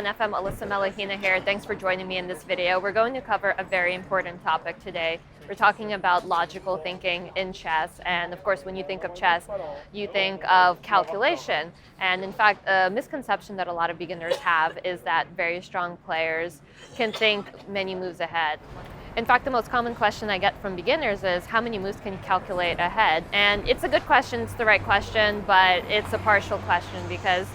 1FM, Alisa Melekhina here. Thanks for joining me in this video. We're going to cover a very important topic today. We're talking about logical thinking in chess. And of course, when you think of chess, you think of calculation. And in fact, a misconception that a lot of beginners have is that very strong players can think many moves ahead. In fact, the most common question I get from beginners is, how many moves can you calculate ahead? And it's a good question, it's the right question, but it's a partial question because,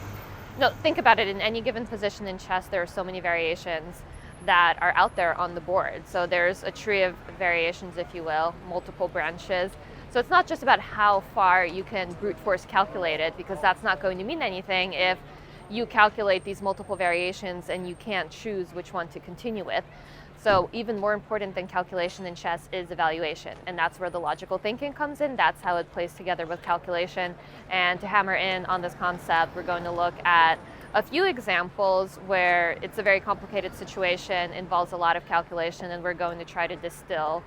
no, think about it, in any given position in chess, there are so many variations that are out there on the board. So there's a tree of variations, if you will, multiple branches. So it's not just about how far you can brute force calculate it, because that's not going to mean anything if you calculate these multiple variations and you can't choose which one to continue with. So even more important than calculation in chess is evaluation, and that's where the logical thinking comes in. That's how it plays together with calculation. And to hammer in on this concept, we're going to look at a few examples where it's a very complicated situation, involves a lot of calculation, and we're going to try to distill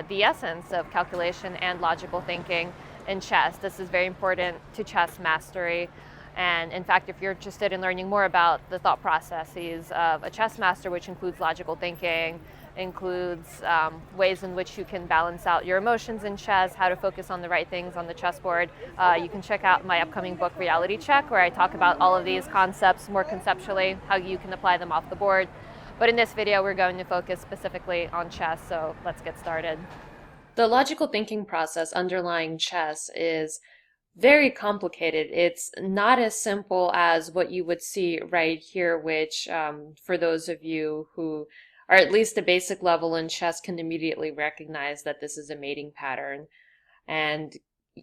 the essence of calculation and logical thinking in chess. This is very important to chess mastery. And in fact, if you're interested in learning more about the thought processes of a chess master, which includes logical thinking, includes ways in which you can balance out your emotions in chess, how to focus on the right things on the chessboard, you can check out my upcoming book, Reality Check, where I talk about all of these concepts more conceptually, how you can apply them off the board. But in this video, we're going to focus specifically on chess, so let's get started. The logical thinking process underlying chess is very complicated. It's not as simple as what you would see right here, which for those of you who are at least a basic level in chess can immediately recognize that this is a mating pattern. And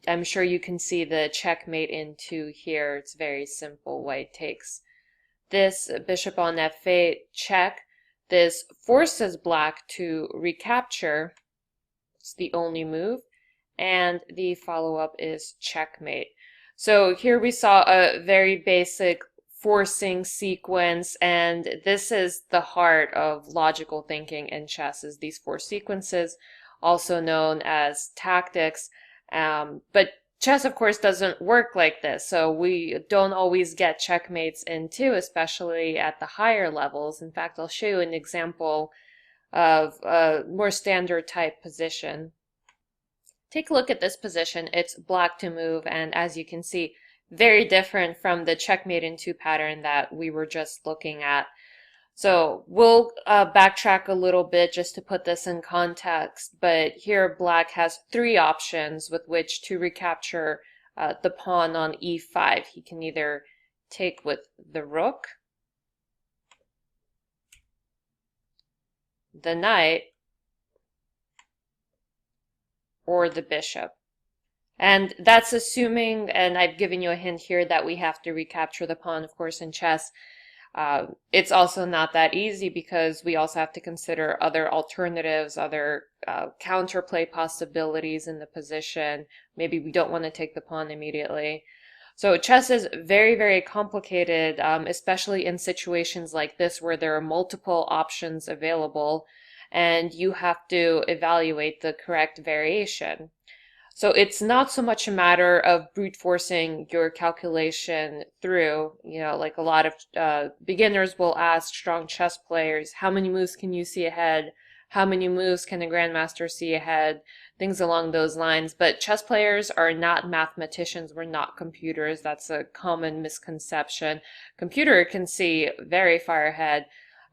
I'm sure you can see the checkmate in 2 here. It's very simple. White takes this, bishop on f8, check. This forces black to recapture. It's the only move. And the follow-up is checkmate. So here we saw a very basic forcing sequence, and this is the heart of logical thinking in chess, is these 4 sequences, also known as tactics. But chess, of course, doesn't work like this, so we don't always get checkmates in 2, especially at the higher levels. In fact, I'll show you an example of a more standard type position. Take a look at this position. It's black to move, and as you can see, very different from the checkmate in 2 pattern that we were just looking at. So we'll backtrack a little bit just to put this in context, but here black has 3 options with which to recapture the pawn on e5. He can either take with the rook, the knight, or the bishop. And that's assuming, and I've given you a hint here, that we have to recapture the pawn, of course, in chess. It's also not that easy because we also have to consider other alternatives, other counterplay possibilities in the position. Maybe we don't want to take the pawn immediately. So chess is very, very complicated, especially in situations like this where there are multiple options available, and you have to evaluate the correct variation. So it's not so much a matter of brute forcing your calculation through, like a lot of beginners will ask strong chess players, how many moves can you see ahead? How many moves can a grandmaster see ahead? Things along those lines. But chess players are not mathematicians. We're not computers. That's a common misconception. Computer can see very far ahead.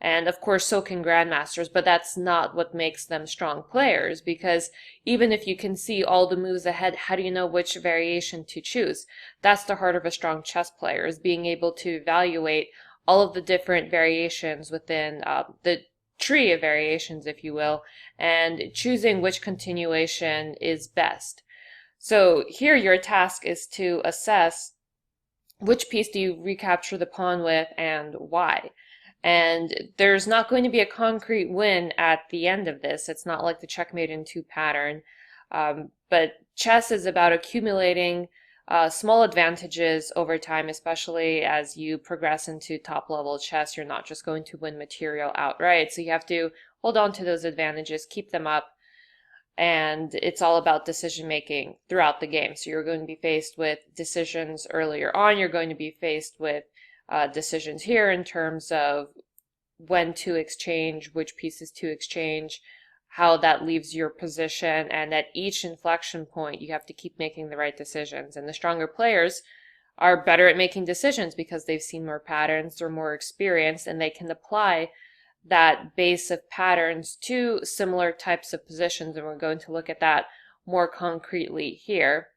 And of course, so can grandmasters, but that's not what makes them strong players, because even if you can see all the moves ahead, how do you know which variation to choose? That's the heart of a strong chess player, is being able to evaluate all of the different variations within the tree of variations, if you will, and choosing which continuation is best. So here your task is to assess which piece do you recapture the pawn with and why. And there's not going to be a concrete win at the end of this. It's not like the checkmate in 2 pattern. But chess is about accumulating small advantages over time, especially as you progress into top-level chess. You're not just going to win material outright. So you have to hold on to those advantages, keep them up, and it's all about decision making throughout the game. So you're going to be faced with decisions earlier on. You're going to be faced with decisions here in terms of when to exchange, which pieces to exchange, how that leaves your position, and at each inflection point you have to keep making the right decisions. And the stronger players are better at making decisions because they've seen more patterns, they're more experienced, and they can apply that base of patterns to similar types of positions, and we're going to look at that more concretely here.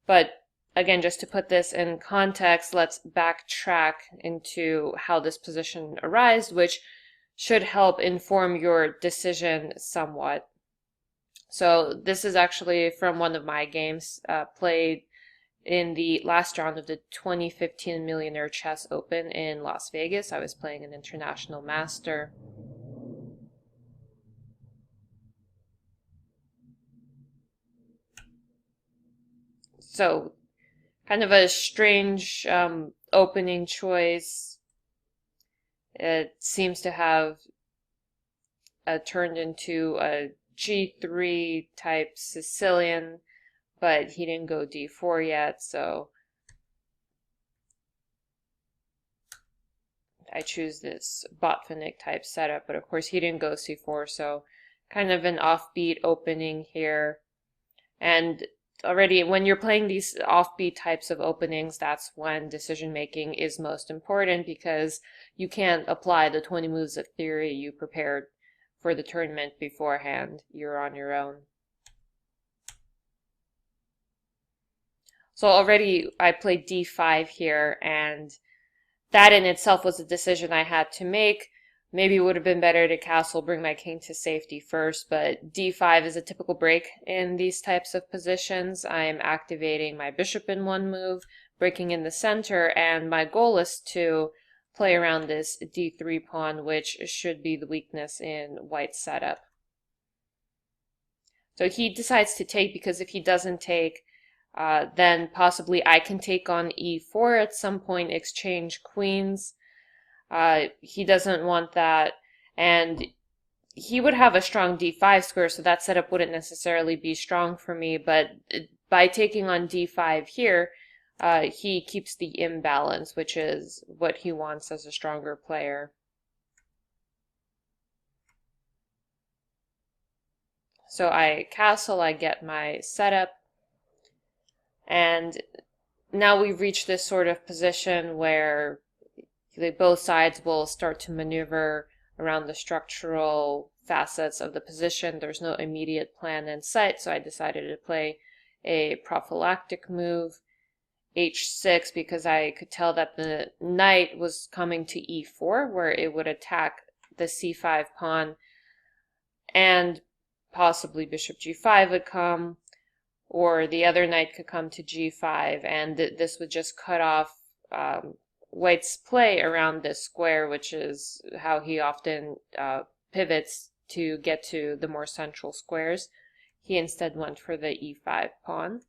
But again, just to put this in context, let's backtrack into how this position arose, which should help inform your decision somewhat. So this is actually from one of my games played in the last round of the 2015 Millionaire Chess Open in Las Vegas. I was playing an international master. So kind of a strange opening choice. It seems to have turned into a G3 type Sicilian, but he didn't go D4 yet, so I choose this Botvinnik type setup, but of course he didn't go C4, so kind of an offbeat opening here. And already when you're playing these offbeat types of openings, that's when decision making is most important, because you can't apply the 20 moves of theory you prepared for the tournament beforehand. You're on your own. So already I played D5 here, and that in itself was a decision I had to make. Maybe it would have been better to castle, bring my king to safety first, but D5 is a typical break in these types of positions. I'm activating my bishop in one move, breaking in the center, and my goal is to play around this D3 pawn, which should be the weakness in White's setup. So he decides to take, because if he doesn't take, then possibly I can take on E4 at some point, exchange queens. He doesn't want that, and he would have a strong D5 square, so that setup wouldn't necessarily be strong for me, but by taking on D5 here, he keeps the imbalance, which is what he wants as a stronger player. So I castle, I get my setup, and now we've reached this sort of position where both sides will start to maneuver around the structural facets of the position. There's no immediate plan in sight, so I decided to play a prophylactic move, h6, because I could tell that the knight was coming to e4, where it would attack the c5 pawn, and possibly bishop g5 would come, or the other knight could come to g5, and this would just cut off White's play around this square, which is how he often pivots to get to the more central squares. He instead went for the e5 pawn.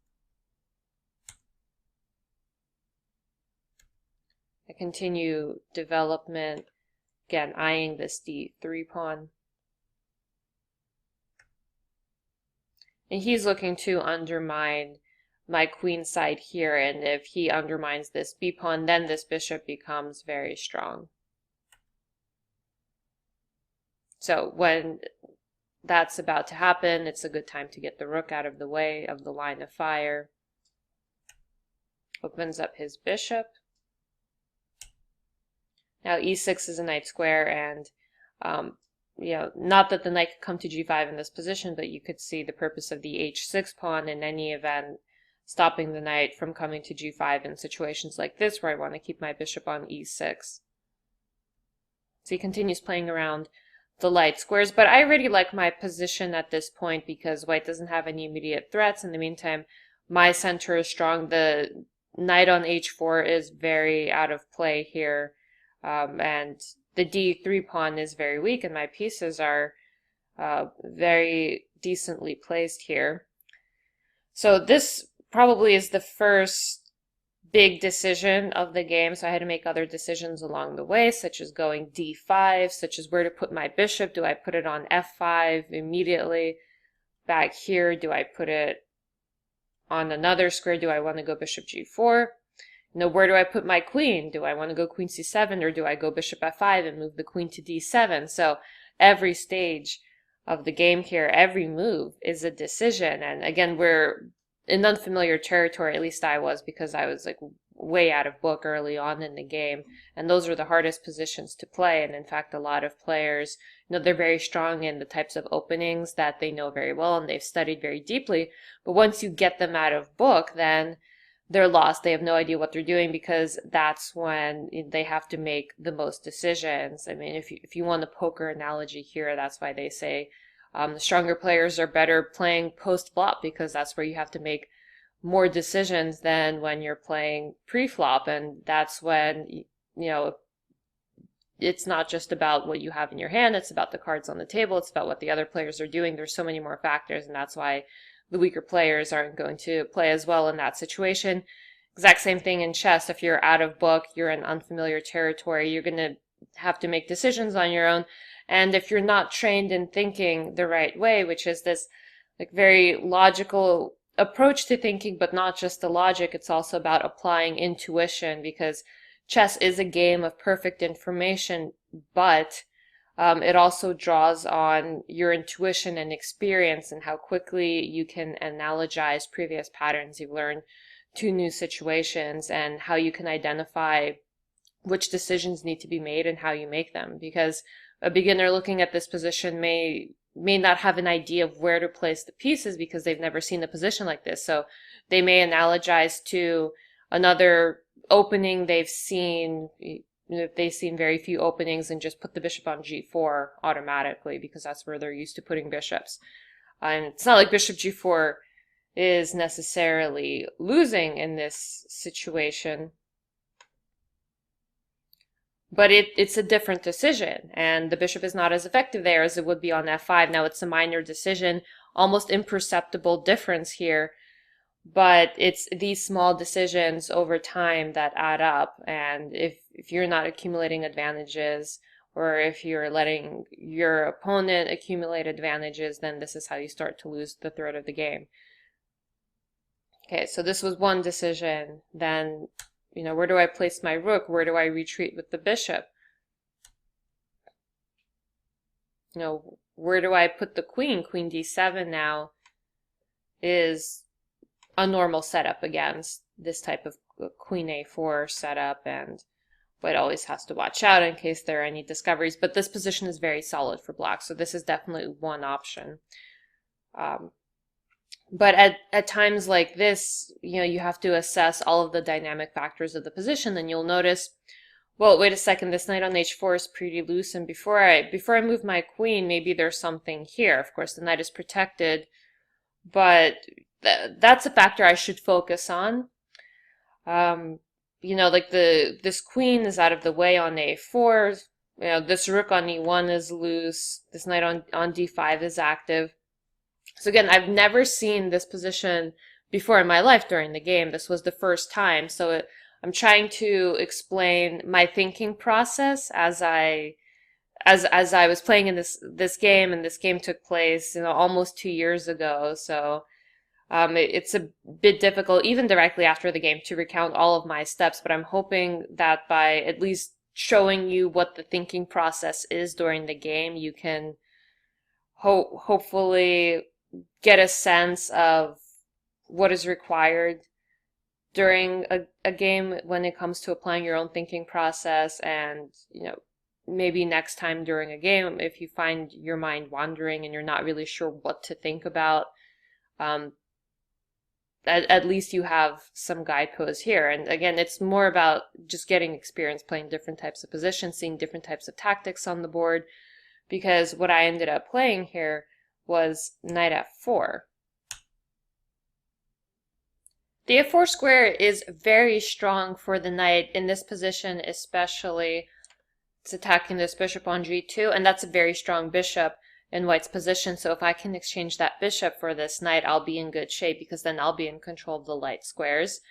I continue development, again eyeing this d3 pawn. And he's looking to undermine my queenside here, and if he undermines this b-pawn, then this bishop becomes very strong. So when that's about to happen, it's a good time to get the rook out of the way of the line of fire. Opens up his bishop. Now e6 is a knight square, and not that the knight could come to g5 in this position, but you could see the purpose of the h6 pawn in any event, stopping the knight from coming to g5 in situations like this where I want to keep my bishop on e6. So he continues playing around the light squares, but I already like my position at this point because White doesn't have any immediate threats. In the meantime, my center is strong. The knight on h4 is very out of play here, and the d3 pawn is very weak, and my pieces are very decently placed here. So this probably is the first big decision of the game, so I had to make other decisions along the way, such as going d5, such as where to put my bishop. Do I put it on f5 immediately? Back here, do I put it on another square? Do I want to go bishop g4? where do I put my queen? Do I want to go queen c7, or do I go bishop f5 and move the queen to d7? So every stage of the game here, every move is a decision. And again, we're in unfamiliar territory, at least I was, because I was like way out of book early on in the game. And those are the hardest positions to play. And in fact, a lot of players, they're very strong in the types of openings that they know very well and they've studied very deeply. But once you get them out of book, then they're lost. They have no idea what they're doing, because that's when they have to make the most decisions. I mean, if you want a poker analogy here, that's why they say the stronger players are better playing post-flop, because that's where you have to make more decisions than when you're playing pre-flop. And that's when, it's not just about what you have in your hand, it's about the cards on the table, it's about what the other players are doing. There's so many more factors, and that's why the weaker players aren't going to play as well in that situation. Exact same thing in chess. If you're out of book, you're in unfamiliar territory, you're going to have to make decisions on your own. And if you're not trained in thinking the right way, which is this like very logical approach to thinking, but not just the logic, it's also about applying intuition, because chess is a game of perfect information, but it also draws on your intuition and experience and how quickly you can analogize previous patterns you've learned to new situations, and how you can identify which decisions need to be made and how you make them. Because a beginner looking at this position may not have an idea of where to place the pieces, because they've never seen a position like this. So they may analogize to another opening they've seen, if they've seen very few openings, and just put the bishop on g4 automatically, because that's where they're used to putting bishops. And it's not like bishop g4 is necessarily losing in this situation, but it's a different decision, and the bishop is not as effective there as it would be on f5. Now, it's a minor decision, almost imperceptible difference here, but it's these small decisions over time that add up. And if you're not accumulating advantages, or if you're letting your opponent accumulate advantages, then this is how you start to lose the thread of the game. Okay, so this was one decision. Then, where do I place my rook? Where do I retreat with the bishop? Where do I put the queen? Queen d7 now is a normal setup against this type of queen a4 setup, and White always has to watch out in case there are any discoveries. But this position is very solid for black, so this is definitely one option. But at times like this, you have to assess all of the dynamic factors of the position, and you'll notice, well, wait a second, this knight on h4 is pretty loose, and before I move my queen, maybe there's something here. Of course, the knight is protected, but that's a factor I should focus on. Like this queen is out of the way on a4. This rook on e1 is loose. This knight on d5 is active. So again, I've never seen this position before in my life during the game. This was the first time. So I'm trying to explain my thinking process as I was playing in this game, and this game took place, almost 2 years ago. So it's a bit difficult, even directly after the game, to recount all of my steps. But I'm hoping that by at least showing you what the thinking process is during the game, you can hopefully get a sense of what is required during a game when it comes to applying your own thinking process. And maybe next time during a game, if you find your mind wandering and you're not really sure what to think about, at least you have some guideposts here. And again, it's more about just getting experience playing different types of positions, seeing different types of tactics on the board, because what I ended up playing here was knight f4. The f4 square is very strong for the knight in this position, especially. It's attacking this bishop on g2, and that's a very strong bishop in White's position. So if I can exchange that bishop for this knight, I'll be in good shape, because then I'll be in control of the light squares.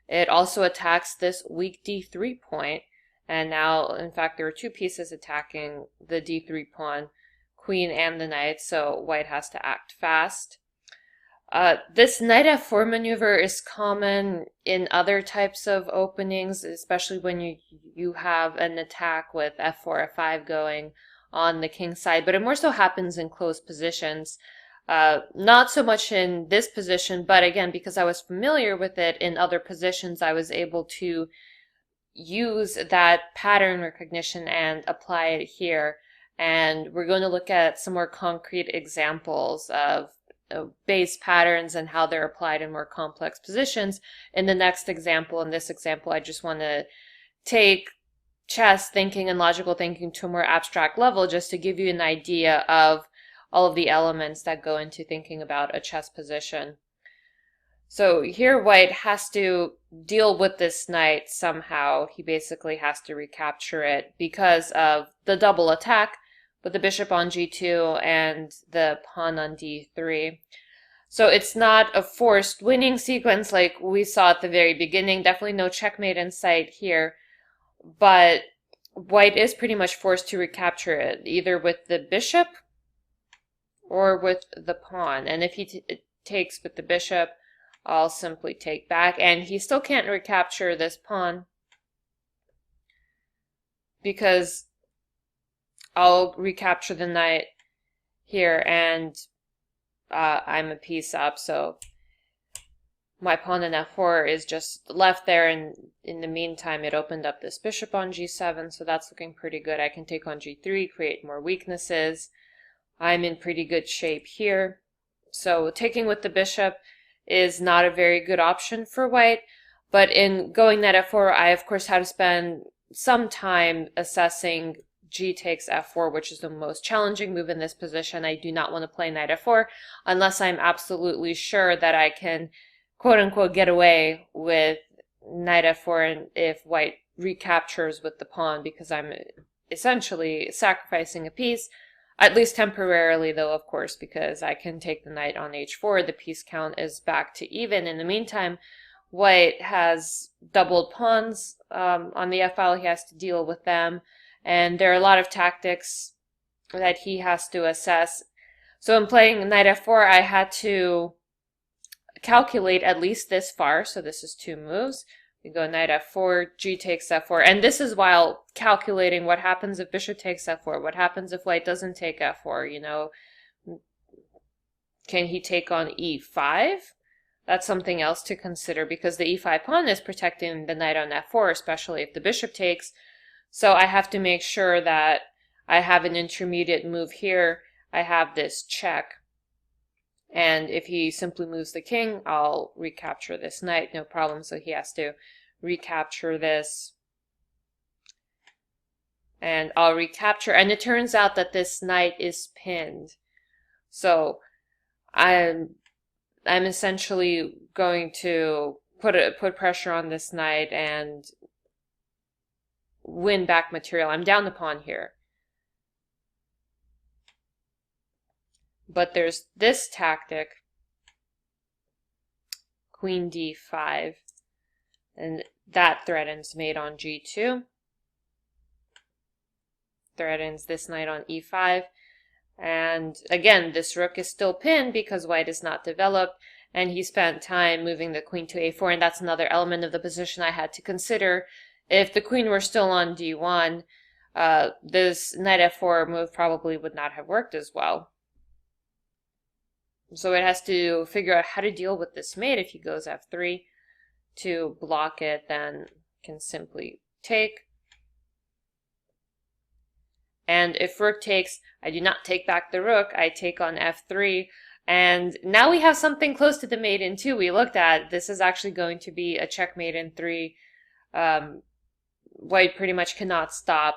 It also attacks this weak d3 point, and now, in fact, there are two pieces attacking the d3 pawn, queen and the knight, so White has to act fast. This knight f4 maneuver is common in other types of openings, especially when you have an attack with f4, f5 going on the king side, but it more so happens in closed positions. Not so much in this position, but again, because I was familiar with it in other positions, I was able to use that pattern recognition and apply it here. And we're going to look at some more concrete examples of base patterns and how they're applied in more complex positions in the next example. In this example, I just want to take chess thinking and logical thinking to a more abstract level just to give you an idea of all of the elements that go into thinking about a chess position. So here white has to deal with this knight somehow. He basically has to recapture it because of the double attack with the bishop on g2 and the pawn on d3. So it's not a forced winning sequence like we saw at the very beginning. Definitely no checkmate in sight here. But white is pretty much forced to recapture it, either with the bishop or with the pawn. And if he takes with the bishop, I'll simply take back. And he still can't recapture this pawn because I'll recapture the knight here, and I'm a piece up, so my pawn on f4 is just left there, and in the meantime it opened up this bishop on g7, so that's looking pretty good. I can take on g3, create more weaknesses. I'm in pretty good shape here. So taking with the bishop is not a very good option for white, but in going knight f4, I of course had to spend some time assessing g takes f4, which is the most challenging move in this position. I do not want to play knight f4 unless I'm absolutely sure that I can quote-unquote get away with knight f4 and if white recaptures with the pawn, because I'm essentially sacrificing a piece, at least temporarily though, of course, because I can take the knight on h4. The piece count is back to even. In the meantime, white has doubled pawns on the f-file. He has to deal with them. And there are a lot of tactics that he has to assess. So in playing knight f4, I had to calculate at least this far. So this is two moves. We go knight f4, g takes f4. And this is while calculating what happens if bishop takes f4. What happens if white doesn't take f4, you know? Can he take on e5? That's something else to consider because the e5 pawn is protecting the knight on f4, especially if the bishop takes. So I have to make sure that I have an intermediate move here. I have this check. And if he simply moves the king, I'll recapture this knight, no problem. So he has to recapture this. And I'll recapture. And it turns out that this knight is pinned. So I'm essentially going to put pressure on this knight and win back material. I'm down the pawn here. But there's this tactic, queen d5, and that threatens mate on g2. Threatens this knight on e5. And again, this rook is still pinned because white is not developed, and he spent time moving the queen to a4, and that's another element of the position I had to consider. If the queen were still on d1, this knight f4 move probably would not have worked as well. So it has to figure out how to deal with this mate. If he goes f3 to block it, then can simply take. And if rook takes, I do not take back the rook, I take on f3. And now we have something close to the mate in 2 we looked at. This is actually going to be a checkmate in 3. White pretty much cannot stop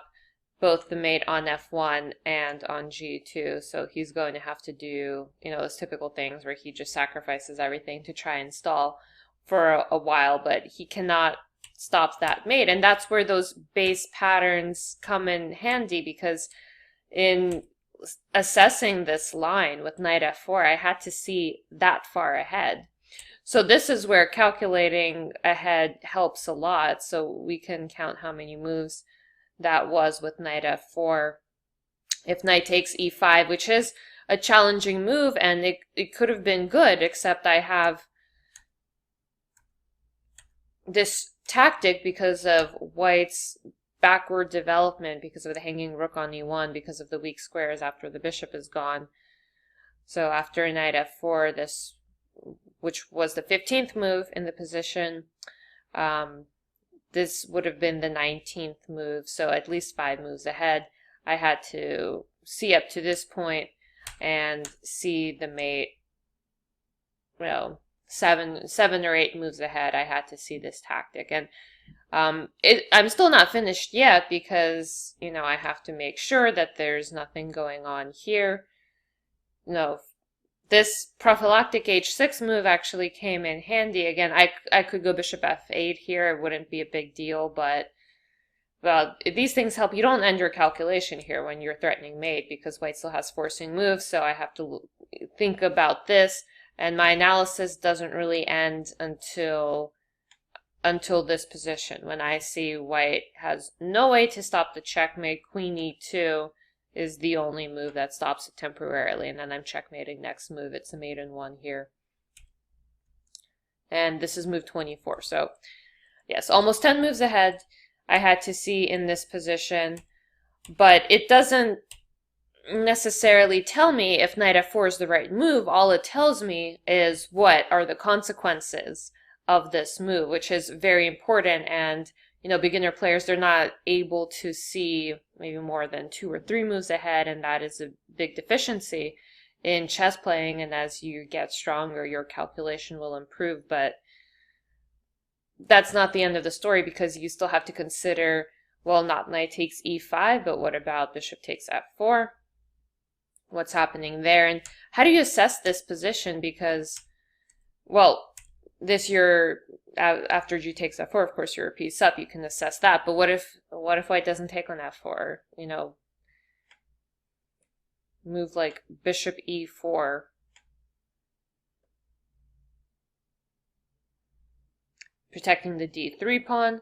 both the mate on f1 and on g2, so he's going to have to do, you know, those typical things where he just sacrifices everything to try and stall for a while, but he cannot stop that mate. And that's where those base patterns come in handy, because in assessing this line with knight f4, I had to see that far ahead. So this is where calculating ahead helps a lot. So we can count how many moves that was with knight f4. If knight takes e5, which is a challenging move, and it could have been good, except I have this tactic because of white's backward development, because of the hanging rook on e1, because of the weak squares after the bishop is gone. So after knight f4, this, which was the 15th move in the position, this would have been the 19th move, so at least 5 moves ahead. I had to see up to this point and see the mate, well, seven or 8 moves ahead. I had to see this tactic, and I'm still not finished yet because, you know, I have to make sure that there's nothing going on here. No, this prophylactic h6 move actually came in handy. Again, I could go bishop f8 here. It wouldn't be a big deal, but well, these things help. You don't end your calculation here when you're threatening mate because white still has forcing moves, so I have to think about this, and my analysis doesn't really end until this position, when I see white has no way to stop the checkmate. Queen e2 is the only move that stops it temporarily, and then I'm checkmating next move. It's a maiden one here. And this is move 24. So yes, almost 10 moves ahead I had to see in this position, but it doesn't necessarily tell me if knight f4 is the right move. All it tells me is what are the consequences of this move, which is very important. And you know, beginner players, they're not able to see maybe more than 2 or 3 moves ahead, and that is a big deficiency in chess playing. And as you get stronger, your calculation will improve, but that's not the end of the story, because you still have to consider, well, not knight takes e5, but what about bishop takes f4? What's happening there? And how do you assess this position? Because, well, this after g takes f4, of course, you're a piece up. You can assess that. But what if white doesn't take on f4? You know, move like bishop e4. Protecting the d3 pawn,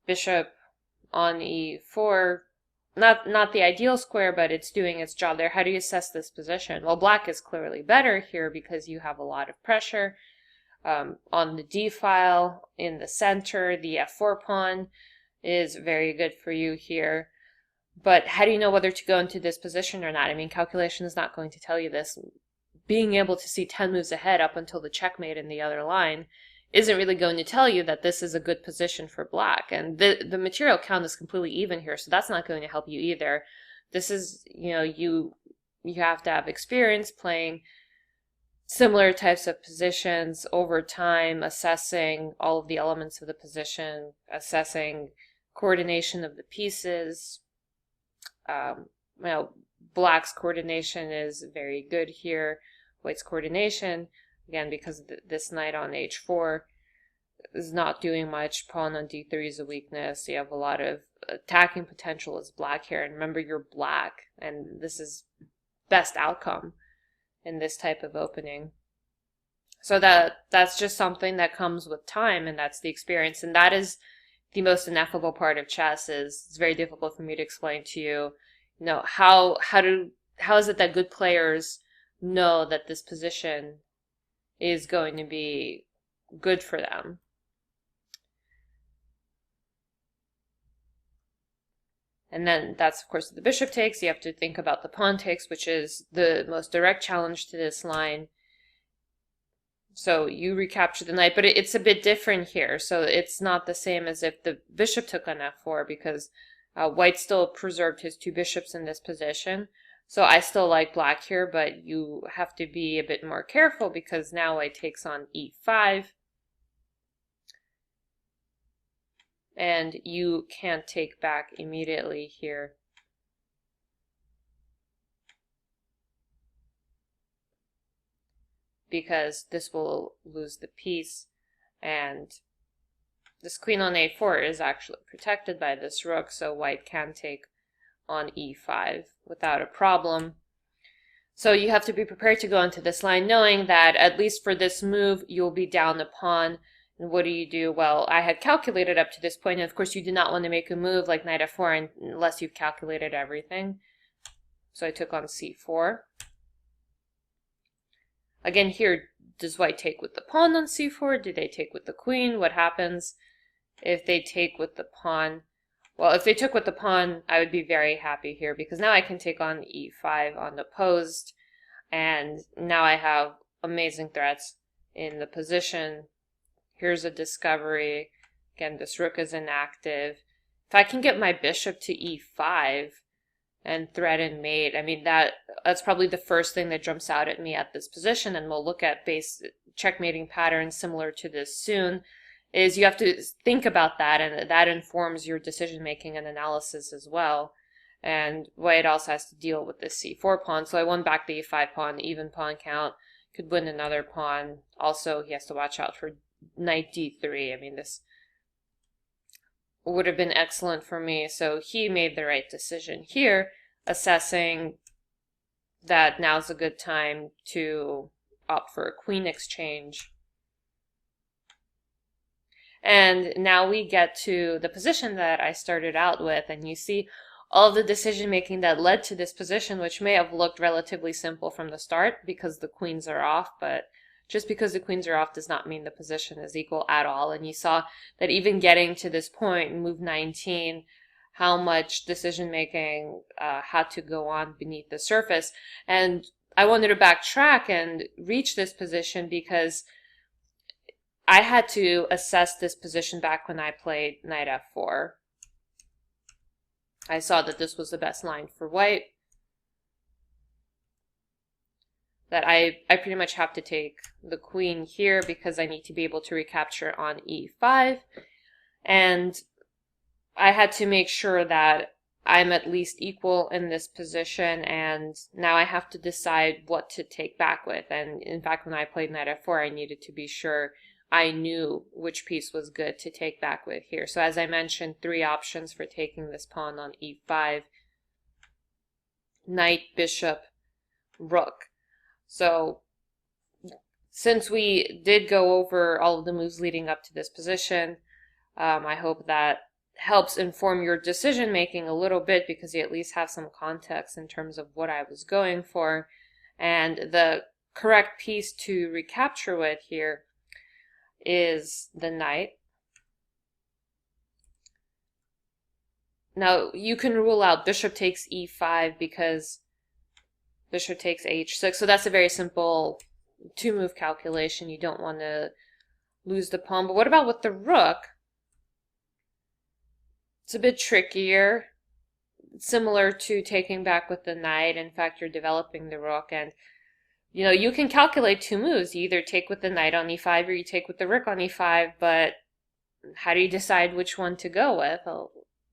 bishop on e4, not the ideal square, but it's doing its job there. How do you assess this position? Well, black is clearly better here because you have a lot of pressure on the d file in the center. The f4 pawn is very good for you here. But how do you know whether to go into this position or not? I mean, calculation is not going to tell you this. Being able to see 10 moves ahead up until the checkmate in the other line isn't really going to tell you that this is a good position for black. And the material count is completely even here, so that's not going to help you either. This is, you know, you have to have experience playing similar types of positions over time, assessing all of the elements of the position, assessing coordination of the pieces. You know, black's coordination is very good here. White's coordination, again, because this knight on h4 is not doing much. Pawn on d3 is a weakness. You have a lot of attacking potential as black here. And remember, you're black, and this is best outcome in this type of opening. So that's just something that comes with time, and that's the experience. And that is the most ineffable part of chess. Is it's very difficult for me to explain to you, you know, how is it that good players know that this position is going to be good for them. And then that's, of course, the bishop takes. You have to think about the pawn takes, which is the most direct challenge to this line. So you recapture the knight, but it's a bit different here. So it's not the same as if the bishop took on f4, because white still preserved his 2 bishops in this position. So I still like black here, but you have to be a bit more careful because now white takes on e5. And you can't take back immediately here. Because this will lose the piece, and this queen on a4 is actually protected by this rook, so white can take on e5 without a problem. So you have to be prepared to go into this line knowing that at least for this move you'll be down a pawn. And what do? Well, I had calculated up to this point, and of course you do not want to make a move like knight f4 unless you've calculated everything. So I took on c4. Again, here, does white take with the pawn on c4? Do they take with the queen? What happens if they take with the pawn? Well, if they took with the pawn, I would be very happy here because now I can take on e5 unopposed, and now I have amazing threats in the position. Here's a discovery. Again, this rook is inactive. If I can get my bishop to e5 and threaten mate, I mean, that's probably the first thing that jumps out at me at this position, and we'll look at base checkmating patterns similar to this soon, is you have to think about that, and that informs your decision making and analysis as well. And white also has to deal with this c4 pawn, so I won back the e5 pawn, even pawn count, could win another pawn. Also, he has to watch out for knight d3. I mean, this would have been excellent for me, so he made the right decision here, assessing that now's a good time to opt for a queen exchange. And now we get to the position that I started out with, and you see all of the decision making that led to this position, which may have looked relatively simple from the start because the queens are off, but just because the queens are off does not mean the position is equal at all. And you saw that even getting to this point, move 19, how much decision making had to go on beneath the surface. And I wanted to backtrack and reach this position because I had to assess this position back when I played knight f4. I saw that this was the best line for white, that I pretty much have to take the queen here because I need to be able to recapture on e5. And I had to make sure that I'm at least equal in this position, and now I have to decide what to take back with. And in fact, when I played knight f4, I needed to be sure I knew which piece was good to take back with here. So as I mentioned, 3 options for taking this pawn on e5. Knight, bishop, rook. So since we did go over all of the moves leading up to this position, I hope that helps inform your decision making a little bit because you at least have some context in terms of what I was going for. And the correct piece to recapture with here is the knight. Now you can rule out bishop takes e5 because bishop takes h6, so that's a very simple 2-move calculation. You don't want to lose the pawn. But what about with the rook? It's a bit trickier, similar to taking back with the knight. In fact, you're developing the rook, and you know, you can calculate 2 moves. You either take with the knight on e5 or you take with the rook on e5, but how do you decide which one to go with? Well,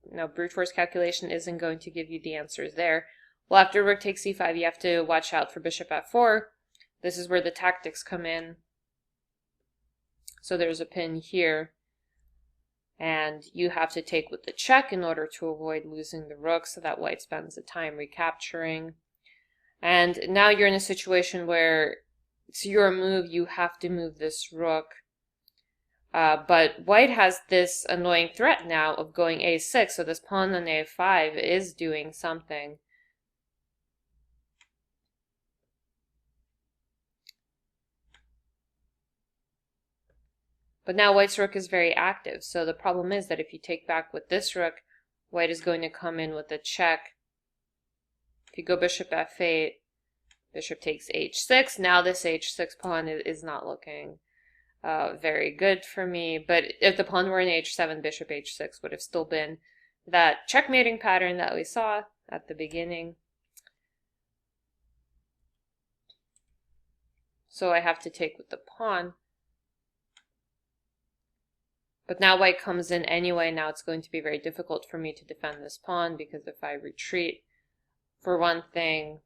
you know, brute force calculation isn't going to give you the answers there. Well, after rook takes e5, you have to watch out for bishop f4. This is where the tactics come in. So there's a pin here, and you have to take with the check in order to avoid losing the rook so that white spends the time recapturing. And now you're in a situation where it's your move, you have to move this rook. But white has this annoying threat now of going a6, so this pawn on a5 is doing something. But now white's rook is very active, so the problem is that if you take back with this rook, white is going to come in with a check. If you go bishop f8, bishop takes h6. Now this h6 pawn is not looking very good for me. But if the pawn were in h7, bishop h6 would have still been that checkmating pattern that we saw at the beginning. So I have to take with the pawn. But now white comes in anyway. Now it's going to be very difficult for me to defend this pawn because if I retreat, for one thing,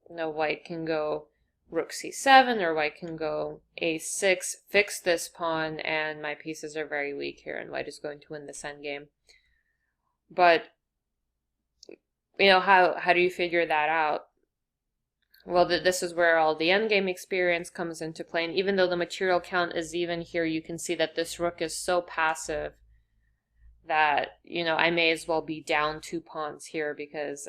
you know, white can go rook c7 or white can go a6, fix this pawn, and my pieces are very weak here, and white is going to win this endgame. But, you know, how do you figure that out? Well, this is where all the endgame experience comes into play, and even though the material count is even here, you can see that this rook is so passive that, you know, I may as well be down 2 pawns here because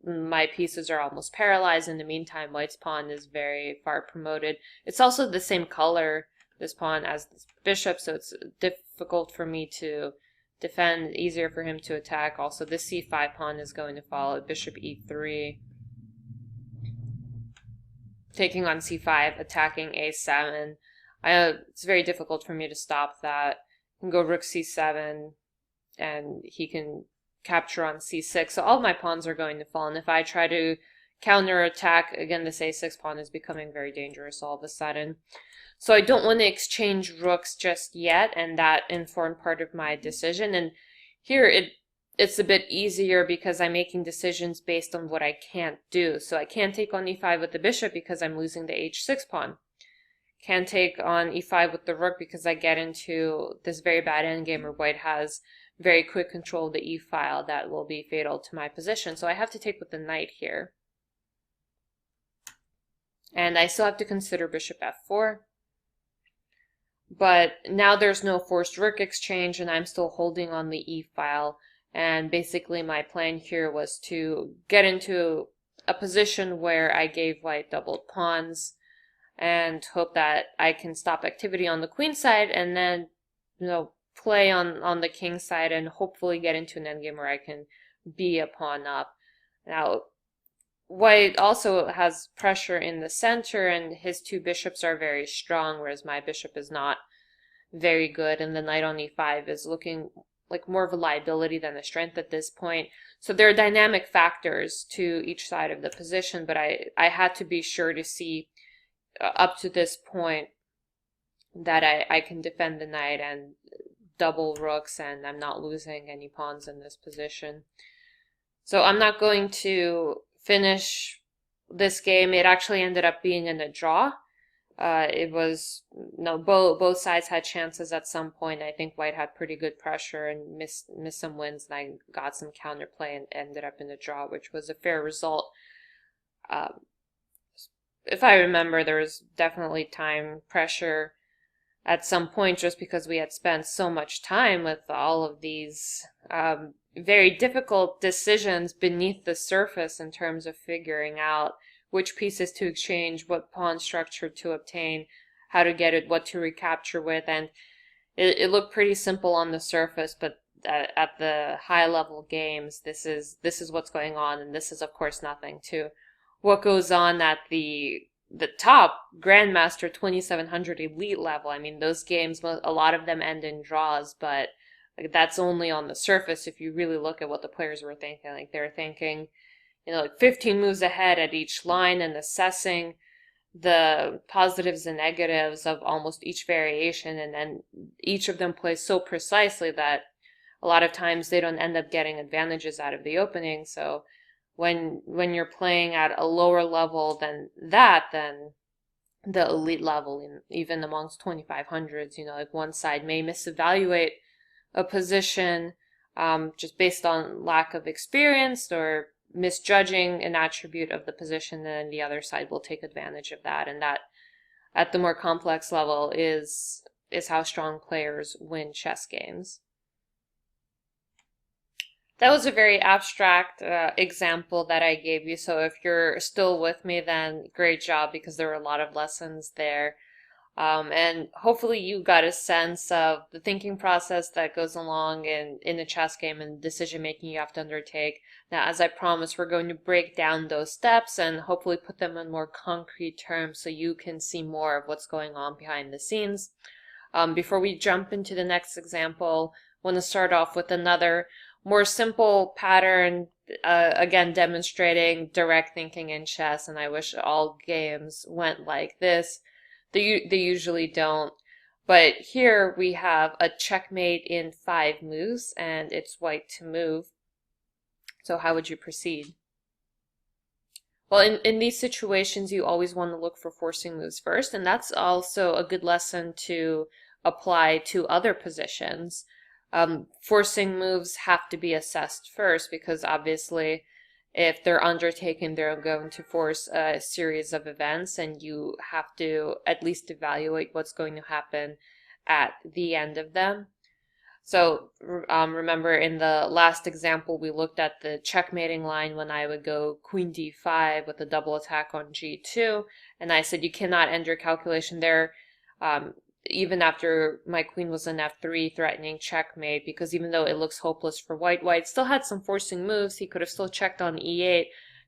my pieces are almost paralyzed. In the meantime, white's pawn is very far promoted. It's also the same color, this pawn, as this bishop, so it's difficult for me to defend, easier for him to attack. Also, this c5 pawn is going to follow, bishop e3. Taking on c5, attacking a7. It's very difficult for me to stop that. I can go rook c7, and he can capture on c6. So all my pawns are going to fall, and if I try to counterattack, again, this a6 pawn is becoming very dangerous all of a sudden. So I don't want to exchange rooks just yet, and that informed part of my decision. And here it's a bit easier because I'm making decisions based on what I can't do. So I can't take on e5 with the bishop because I'm losing the h6 pawn. Can't take on e5 with the rook because I get into this very bad endgame where white has very quick control of the e-file that will be fatal to my position. So I have to take with the knight here. And I still have to consider bishop f4. But now there's no forced rook exchange, and I'm still holding on the e-file. And basically my plan here was to get into a position where I gave white doubled pawns and hope that I can stop activity on the queen side, and then, play on the king side and hopefully get into an endgame where I can be a pawn up. Now, white also has pressure in the center, and his two bishops are very strong, whereas my bishop is not very good, and the knight on e5 is looking like more of a liability than a strength at this point. So there are dynamic factors to each side of the position, but I had to be sure to see up to this point that I can defend the knight and double rooks, and I'm not losing any pawns in this position. So I'm not going to finish this game. It actually ended up being in a draw. It was, both sides had chances at some point. I think white had pretty good pressure and missed some wins, and I got some counterplay and ended up in a draw, which was a fair result. If I remember, there was definitely time pressure at some point just because we had spent so much time with all of these very difficult decisions beneath the surface in terms of figuring out which pieces to exchange, what pawn structure to obtain, how to get it, what to recapture with, and it looked pretty simple on the surface, but at the high level games, this is what's going on, and this is of course nothing to what goes on at the top Grandmaster 2700 elite level. I mean, those games, a lot of them end in draws, but that's only on the surface. If you really look at what the players were thinking, like they're thinking, like 15 moves ahead at each line and assessing the positives and negatives of almost each variation, and then each of them plays so precisely that a lot of times they don't end up getting advantages out of the opening. So when you're playing at a lower level than that, than the elite level, even amongst 2500s, like one side may misevaluate a position just based on lack of experience or misjudging an attribute of the position, then the other side will take advantage of that, and that at the more complex level is how strong players win chess games. That was a very abstract example that I gave you, so if you're still with me, then great job, because there were a lot of lessons there. And hopefully you got a sense of the thinking process that goes along in a chess game and decision-making you have to undertake. Now, as I promised, we're going to break down those steps and hopefully put them in more concrete terms so you can see more of what's going on behind the scenes. Before we jump into the next example, I want to start off with another more simple pattern, again demonstrating direct thinking in chess, and I wish all games went like this. They usually don't, but here we have a checkmate in 5 moves, and it's white to move. So how would you proceed? Well, in these situations, you always want to look for forcing moves first, and that's also a good lesson to apply to other positions. Forcing moves have to be assessed first, because obviously if they're undertaken, they're going to force a series of events, and you have to at least evaluate what's going to happen at the end of them. So remember in the last example, we looked at the checkmating line when I would go queen d5 with a double attack on g2. And I said you cannot end your calculation there even after my queen was in f3 threatening checkmate, because even though it looks hopeless for white, white still had some forcing moves. He could have still checked on e8.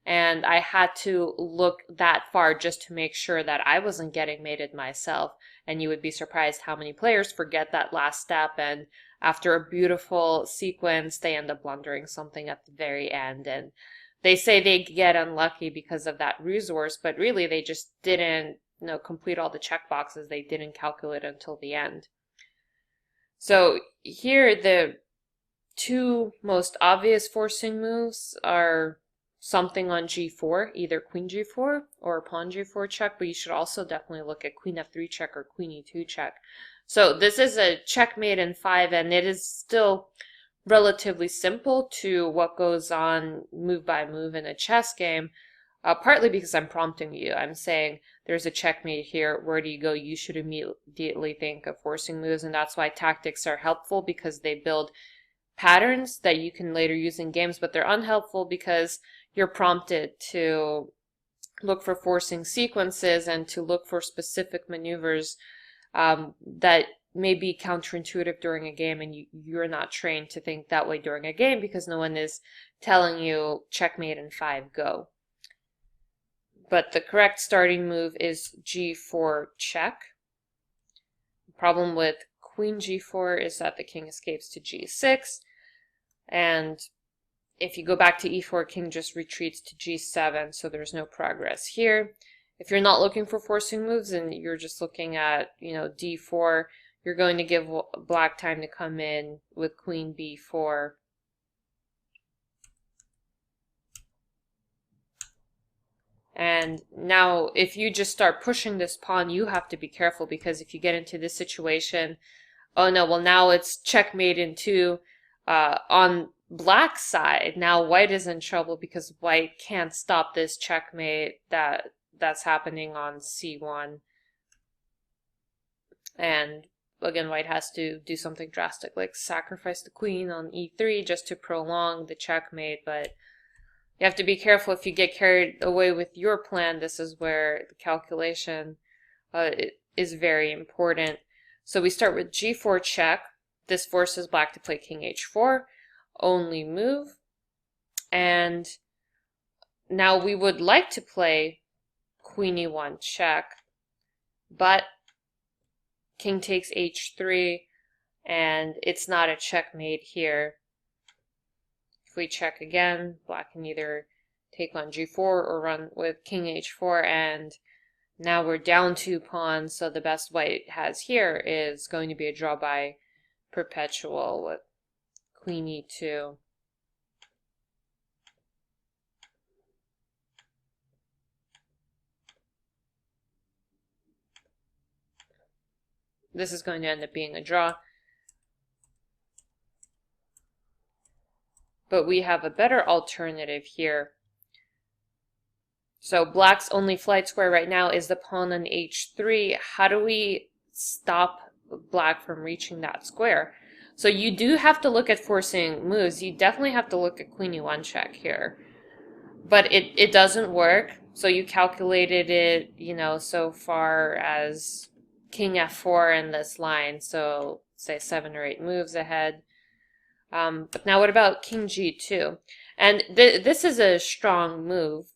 And I had to look that far just to make sure that I wasn't getting mated myself. And you would be surprised how many players forget that last step, and after a beautiful sequence, they end up blundering something at the very end. And they say they get unlucky because of that resource, but really they just didn't, complete all the check boxes. They didn't calculate until the end. So here, the two most obvious forcing moves are something on g4, either queen g4 or pawn g4 check, but you should also definitely look at queen f3 check or queen e2 check. So this is a checkmate in 5, and it is still relatively simple to what goes on move by move in a chess game, partly because I'm prompting you. I'm saying there's a checkmate here. Where do you go? You should immediately think of forcing moves, and that's why tactics are helpful, because they build patterns that you can later use in games, but they're unhelpful because you're prompted to look for forcing sequences and to look for specific maneuvers that may be counterintuitive during a game, and you're not trained to think that way during a game because no one is telling you checkmate in 5, go. But the correct starting move is g4 check. The problem with queen g4 is that the king escapes to g6, and if you go back to e4, king just retreats to g7, so there's no progress here. If you're not looking for forcing moves and you're just looking at, d4, you're going to give black time to come in with queen b4. And now if you just start pushing this pawn, you have to be careful, because if you get into this situation, oh no, well now it's checkmate in 2 on black's side. Now white is in trouble because white can't stop this checkmate that's happening on c1. And again, white has to do something drastic, like sacrifice the queen on e3 just to prolong the checkmate. But you have to be careful if you get carried away with your plan. This is where the calculation is very important. So we start with g4 check. This forces black to play king h4, only move. And now we would like to play queen e1 check, but king takes h3, and it's not a checkmate here. If we check again, black can either take on g4 or run with king h4, and now we're down 2 pawns, so the best white has here is going to be a draw by perpetual with queen e2. This is going to end up being a draw. But we have a better alternative here. So black's only flight square right now is the pawn on h3. How do we stop black from reaching that square? So you do have to look at forcing moves. You definitely have to look at queen e1 check here. But it doesn't work. So you calculated it, so far as king f4 in this line. So say 7 or 8 moves ahead. But now what about king g2? And this is a strong move.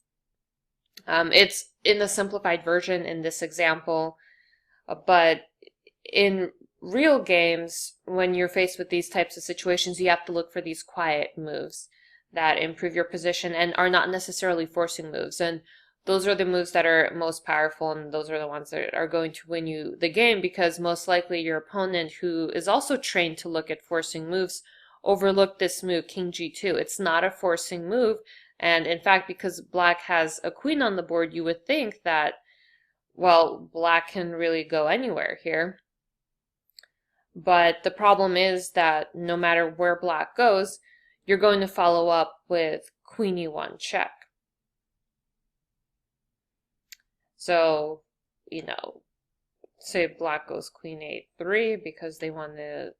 It's in the simplified version in this example, but in real games, when you're faced with these types of situations, you have to look for these quiet moves that improve your position and are not necessarily forcing moves. And those are the moves that are most powerful, and those are the ones that are going to win you the game, because most likely your opponent, who is also trained to look at forcing moves, overlooked this move, king g2. It's not a forcing move, and in fact, because black has a queen on the board, you would think that, well, black can really go anywhere here. But the problem is that no matter where black goes, you're going to follow up with queen e1 check. So, say black goes queen a3 because they want to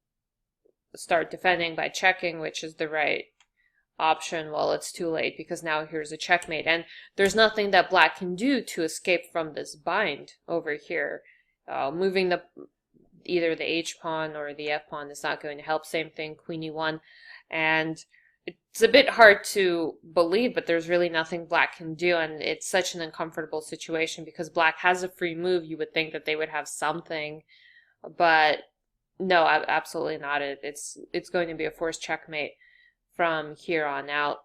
start defending by checking, which is the right option. Well, it's too late because now here's a checkmate, and there's nothing that black can do to escape from this bind over here. Moving either the h pawn or the f pawn is not going to help. Same thing, queen e1, and it's a bit hard to believe, but there's really nothing black can do, and it's such an uncomfortable situation because black has a free move. You would think that they would have something, but no, absolutely not. It's going to be a forced checkmate from here on out.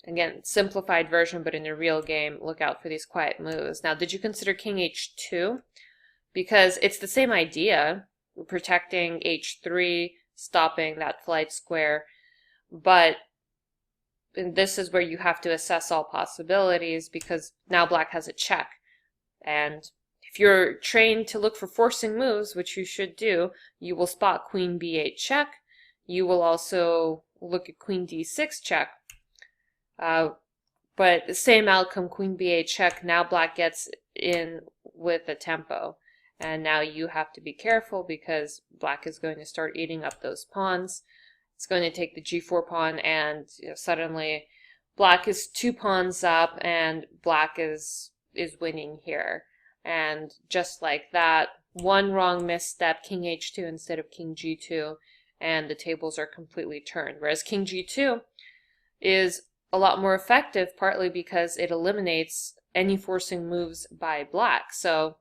Again, simplified version, but in a real game, look out for these quiet moves. Now, did you consider king h2? Because it's the same idea, protecting h3, stopping that flight square, but this is where you have to assess all possibilities because now black has a check. And if you're trained to look for forcing moves, which you should do, you will spot queen b8 check. You will also look at queen d6 check. But the same outcome, queen b8 check, now black gets in with a tempo. And now you have to be careful because black is going to start eating up those pawns. It's going to take the g4 pawn, and suddenly black is 2 pawns up and black is winning here. And just like that, one wrong misstep, king h2 instead of king g2, and the tables are completely turned. Whereas king g2 is a lot more effective, partly because it eliminates any forcing moves by black. So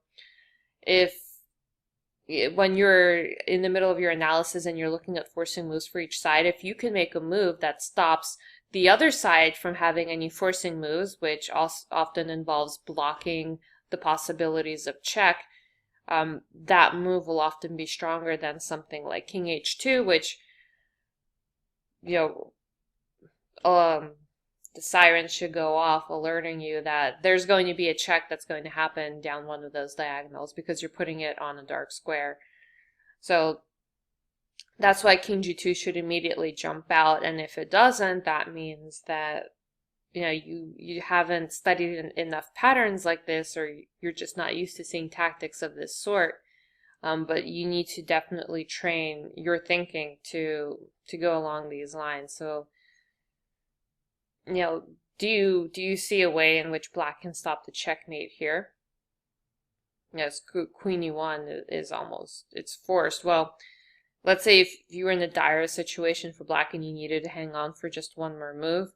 when you're in the middle of your analysis and you're looking at forcing moves for each side, if you can make a move that stops the other side from having any forcing moves, which also often involves blocking the possibilities of check, that move will often be stronger than something like king h2, which, the siren should go off alerting you that there's going to be a check that's going to happen down one of those diagonals because you're putting it on a dark square. So that's why king g2 should immediately jump out, and if it doesn't, that means that you haven't studied enough patterns like this, or you're just not used to seeing tactics of this sort. But you need to definitely train your thinking to go along these lines. So do you see a way in which black can stop the checkmate here? Yes, queen e1 is it's forced. Well, let's say if you were in a dire situation for black and you needed to hang on for just one more move,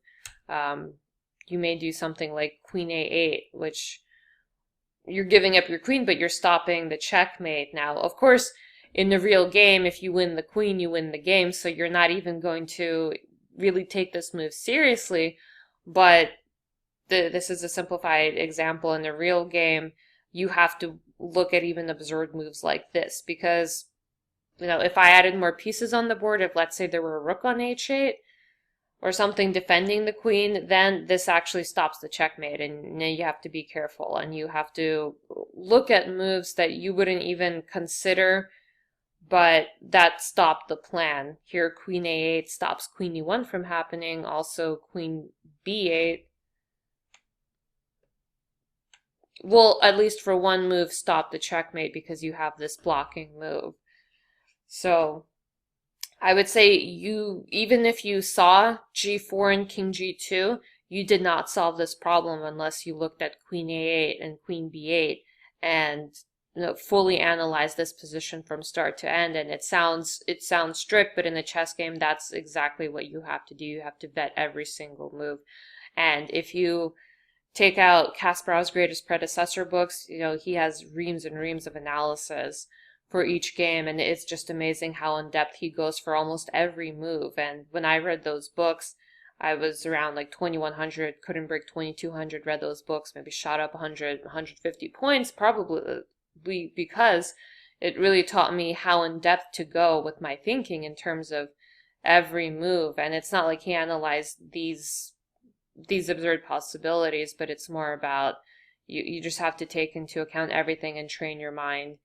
you may do something like queen a8, which you're giving up your queen, but you're stopping the checkmate. Now, of course, in the real game, if you win the queen, you win the game, so you're not even going to really take this move seriously, but this is a simplified example. In the real game, you have to look at even absurd moves like this, because if I added more pieces on the board, if let's say there were a rook on h8 or something defending the queen, then this actually stops the checkmate, and you have to be careful, and you have to look at moves that you wouldn't even consider, but that stopped the plan. Here, queen a8 stops queen e1 from happening. Also, queen b8 will, at least for one move, stop the checkmate because you have this blocking move. So I would say even if you saw g4 and king g2, you did not solve this problem unless you looked at queen a8 and queen b8 and fully analyze this position from start to end. And it sounds strict, but in a chess game, that's exactly what you have to do. You have to vet every single move. And if you take out Kasparov's greatest predecessor books, he has reams and reams of analysis for each game, and it's just amazing how in depth he goes for almost every move. And when I read those books, I was around like 2100, couldn't break 2200, read those books, maybe shot up 100, 150 points, probably because it really taught me how in depth to go with my thinking in terms of every move. And it's not like he analyzed these absurd possibilities, but it's more about you just have to take into account everything and train your mind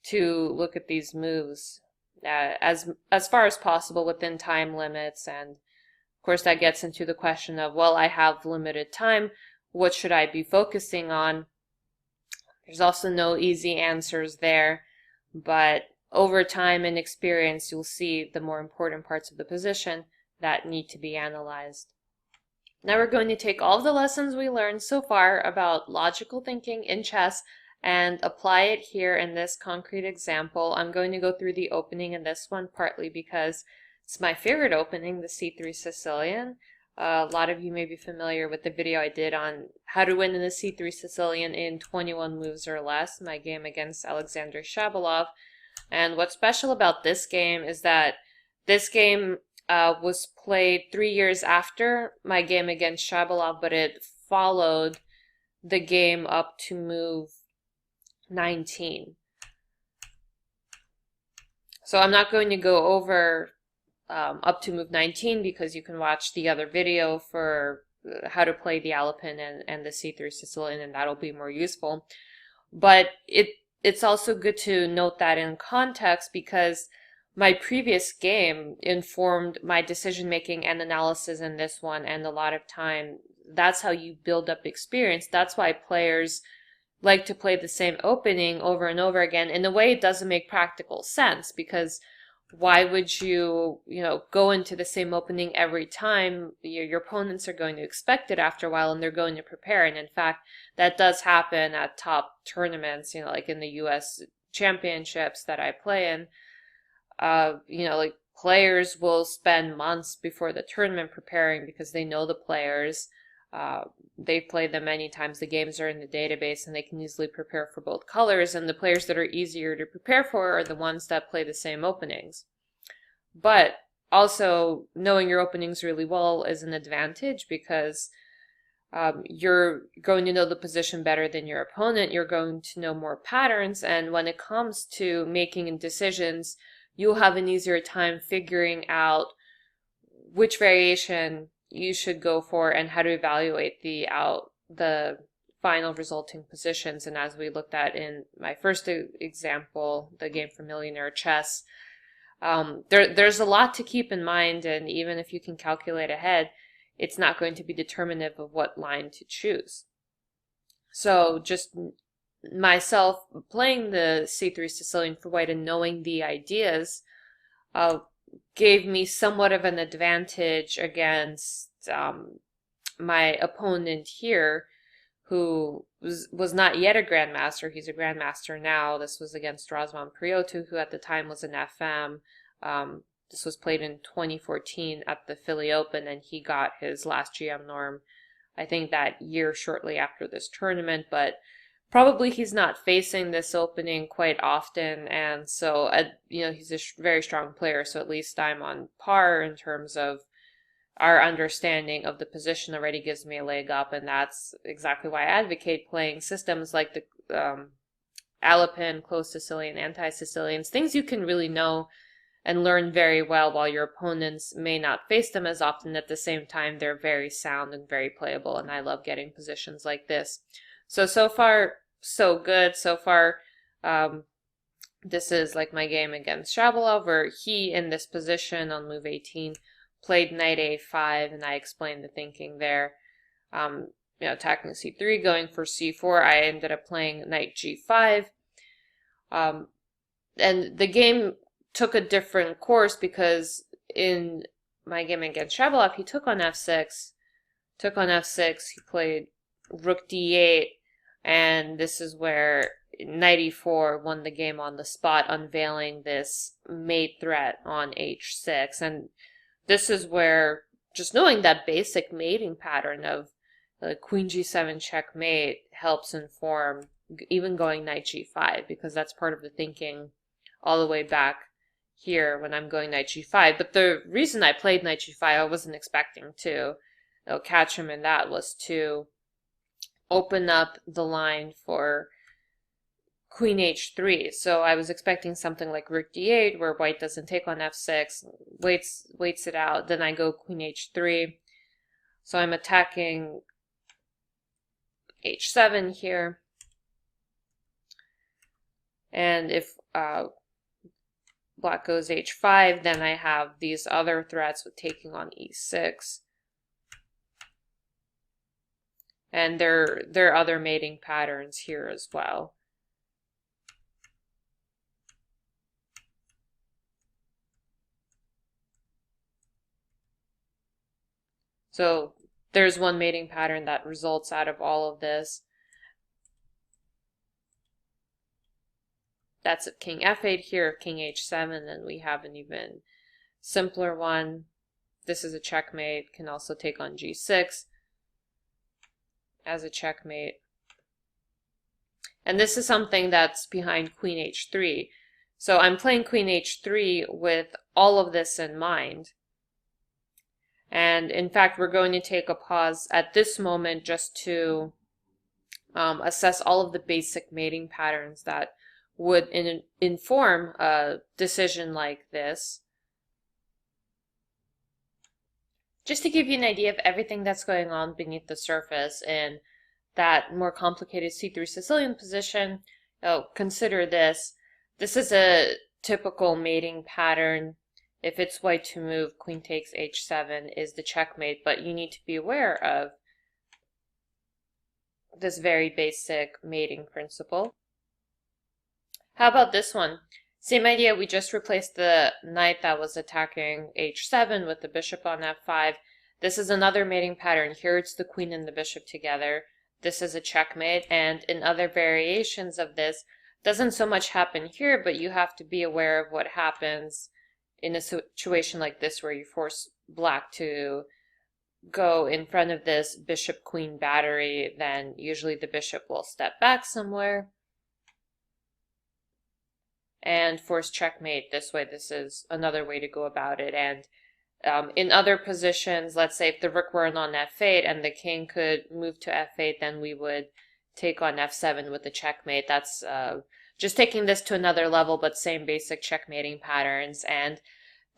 to look at these moves as far as possible within time limits. And of course that gets into the question of, well, I have limited time, what should I be focusing on? There's also no easy answers there, but over time and experience, you'll see the more important parts of the position that need to be analyzed. Now we're going to take all of the lessons we learned so far about logical thinking in chess and apply it here in this concrete example. I'm going to go through the opening in this one partly because it's my favorite opening, the See-Through Sicilian. A lot of you may be familiar with the video I did on how to win in the See-Through Sicilian in 21 moves or less, my game against Alexander Shabalov. And what's special about this game is that this game was played 3 years after my game against Shabalov, but it followed the game up to move 19. So I'm not going to go over up to move 19 because you can watch the other video for how to play the Alapin and the See-Through Sicilian, and that'll be more useful. But it's also good to note that in context because my previous game informed my decision making and analysis in this one, and a lot of time that's how you build up experience. That's why players like to play the same opening over and over again. In a way, it doesn't make practical sense because why would you go into the same opening every time? Your opponents are going to expect it after a while, and they're going to prepare. And in fact, that does happen at top tournaments, like in the US championships that I play in. Like players will spend months before the tournament preparing because they know the players. They've played them many times. The games are in the database and they can easily prepare for both colors. And the players that are easier to prepare for are the ones that play the same openings. But also, knowing your openings really well is an advantage because you're going to know the position better than your opponent. You're going to know more patterns. And when it comes to making decisions, you'll have an easier time figuring out which variation you should go for and how to evaluate the final resulting positions. And as we looked at in my first example, the game for Millionaire Chess, there's a lot to keep in mind, and even if you can calculate ahead, it's not going to be determinative of what line to choose. So just myself playing the See-Through Sicilian for white and knowing the ideas gave me somewhat of an advantage against my opponent here, who was not yet a grandmaster. He's a grandmaster now. This was against Razvan Priotu, who at the time was an FM. This was played in 2014 at the Philly Open, and he got his last GM norm, I think, that year shortly after this tournament. But probably he's not facing this opening quite often, and so he's a very strong player. So at least I'm on par in terms of our understanding of the position already gives me a leg up, and that's exactly why I advocate playing systems like the Alapin, closed Sicilian, anti-Sicilians, things you can really know and learn very well while your opponents may not face them as often. At the same time, they're very sound and very playable, and I love getting positions like this. So far, so good. So far, this is like my game against Shabalov, where he, in this position on move 18, played knight a5, and I explained the thinking there. Attacking c3, going for c4. I ended up playing knight g5. And the game took a different course because in my game against Shabalov, he took on f6, he played rook d8, and this is where knight e4 won the game on the spot, unveiling this mate threat on h6. And this is where just knowing that basic mating pattern of queen g7 checkmate helps inform even going knight g5, because that's part of the thinking all the way back here when I'm going knight g5. But the reason I played knight g5, I wasn't expecting to catch him in that, was to open up the line for queen h3. So I was expecting something like rook d8, where white doesn't take on f6, waits it out, then I go queen h3. So I'm attacking h7 here. And if black goes h5, then I have these other threats with taking on e6. And there are other mating patterns here as well. So there's one mating pattern that results out of all of this. That's at king f8 here, king h7, and we have an even simpler one. This is a checkmate, can also take on g6 as a checkmate. And this is something that's behind queen h3. So I'm playing queen h3 with all of this in mind. And in fact, we're going to take a pause at this moment just to assess all of the basic mating patterns that would inform a decision like this. Just to give you an idea of everything that's going on beneath the surface in that more complicated see-through Sicilian position, consider this. This is a typical mating pattern. If it's white to move, queen takes h7 is the checkmate, but you need to be aware of this very basic mating principle. How about this one? Same idea, we just replaced the knight that was attacking h7 with the bishop on f5. This is another mating pattern. Here it's the queen and the bishop together. This is a checkmate, and in other variations of this, doesn't so much happen here, but you have to be aware of what happens in a situation like this where you force black to go in front of this bishop-queen battery. Then usually the bishop will step back somewhere and force checkmate this way. This is another way to go about it. And in other positions, let's say if the rook weren't on f8 and the king could move to f8, then we would take on f7 with the checkmate. That's just taking this to another level, but same basic checkmating patterns. And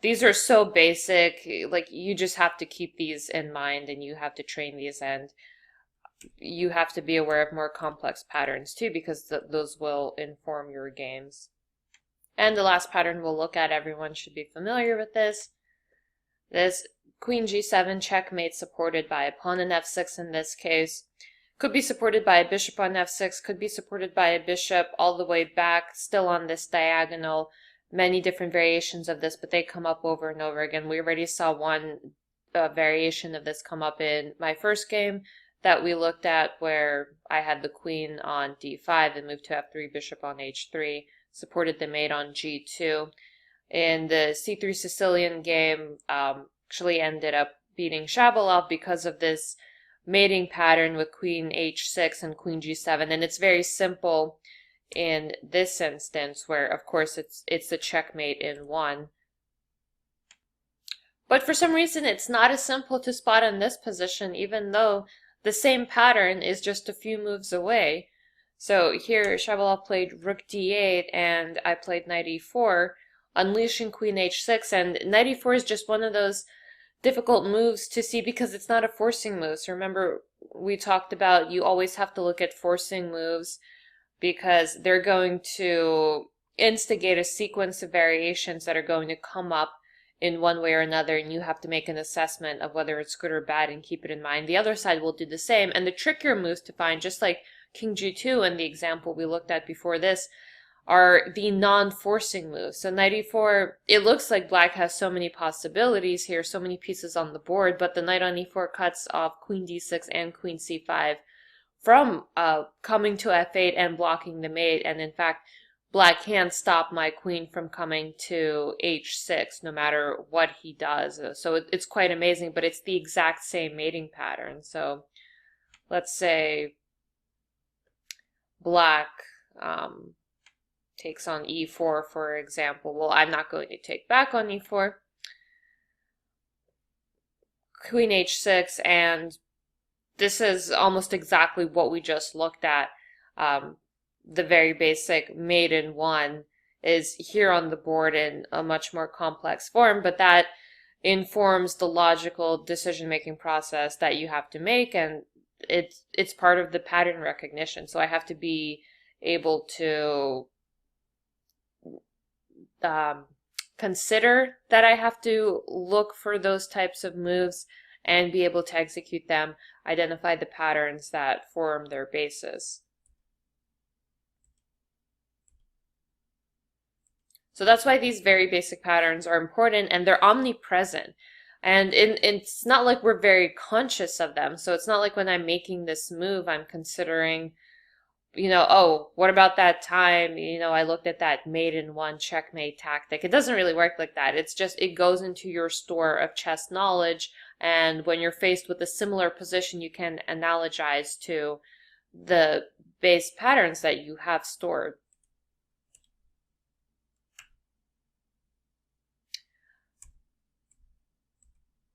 these are so basic, like you just have to keep these in mind and you have to train these, and you have to be aware of more complex patterns too, because those will inform your games. And the last pattern we'll look at, everyone should be familiar with this. This queen g7 checkmate supported by a pawn on f6 in this case. Could be supported by a bishop on f6, could be supported by a bishop all the way back, still on this diagonal. Many different variations of this, but they come up over and over again. We already saw one variation of this come up in my first game that we looked at, where I had the queen on d5 and moved to f3, bishop on h3. Supported the mate on g2. In the See-Through Sicilian game, actually ended up beating Shabalov because of this mating pattern with queen h6 and queen g7. And it's very simple in this instance, where of course it's a checkmate in one. But for some reason it's not as simple to spot in this position, even though the same pattern is just a few moves away. So here Shabalov played rook d8 and I played knight e4, unleashing queen h6, and knight e4 is just one of those difficult moves to see because it's not a forcing move. So remember, we talked about you always have to look at forcing moves because they're going to instigate a sequence of variations that are going to come up in one way or another, and you have to make an assessment of whether it's good or bad and keep it in mind. The other side will do the same, and the trickier moves to find, just like king g2 and the example we looked at before this, are the non-forcing moves. So knight e4, it looks like black has so many possibilities here, so many pieces on the board, but the knight on e4 cuts off queen d6 and queen c5 from coming to f8 and blocking the mate. And in fact, black can't stop my queen from coming to h6 no matter what he does. So it's quite amazing, but it's the exact same mating pattern. So let's say black takes on e4, for example. Well, I'm not going to take back on e4. Queen h6, and this is almost exactly what we just looked at. The very basic mate in one is here on the board in a much more complex form, but that informs the logical decision-making process that you have to make, and it's part of the pattern recognition. So I have to be able to consider that I have to look for those types of moves and be able to execute them, identify the patterns that form their basis. So that's why these very basic patterns are important, and they're omnipresent. And it's not like we're very conscious of them. So it's not like when I'm making this move, I'm considering, oh, what about that time, I looked at that mate in one checkmate tactic. It doesn't really work like that. It's just, it goes into your store of chess knowledge. And when you're faced with a similar position, you can analogize to the base patterns that you have stored.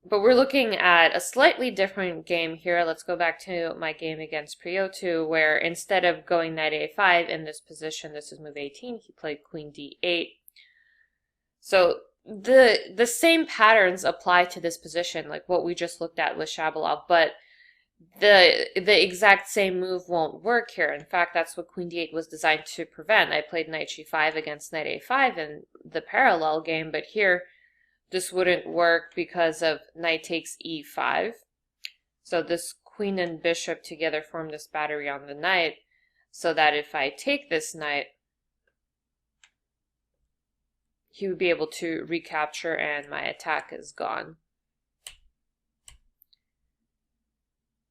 But we're looking at a slightly different game here. Let's go back to my game against Priotu, where instead of going knight a5 in this position, this is move 18, he played queen d8. So the same patterns apply to this position, like what we just looked at with Shabalov, but the exact same move won't work here. In fact, that's what queen d8 was designed to prevent. I played knight g5 against knight a5 in the parallel game, but here this wouldn't work because of knight takes e5. So this queen and bishop together form this battery on the knight, so that if I take this knight, he would be able to recapture and my attack is gone.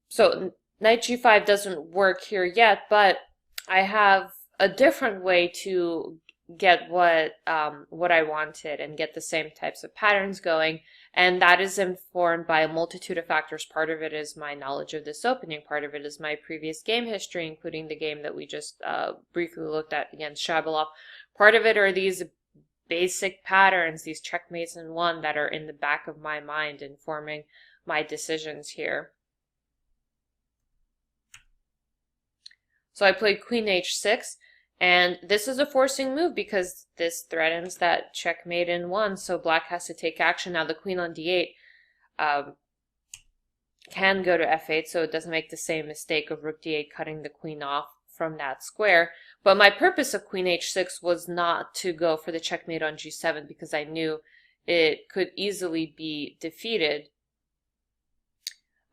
So knight g5 doesn't work here yet, but I have a different way to get what I wanted and get the same types of patterns going, and that is informed by a multitude of factors. Part of it is my knowledge of this opening, part of it is my previous game history, including the game that we just briefly looked at against Shabalov. Part of it are these basic patterns, these checkmates in one, that are in the back of my mind informing my decisions here. So I played queen h6. And this is a forcing move because this threatens that checkmate in one, so black has to take action. Now the queen on d8 can go to f8, so it doesn't make the same mistake of rook d8 cutting the queen off from that square. But my purpose of queen h6 was not to go for the checkmate on g7 because I knew it could easily be defeated.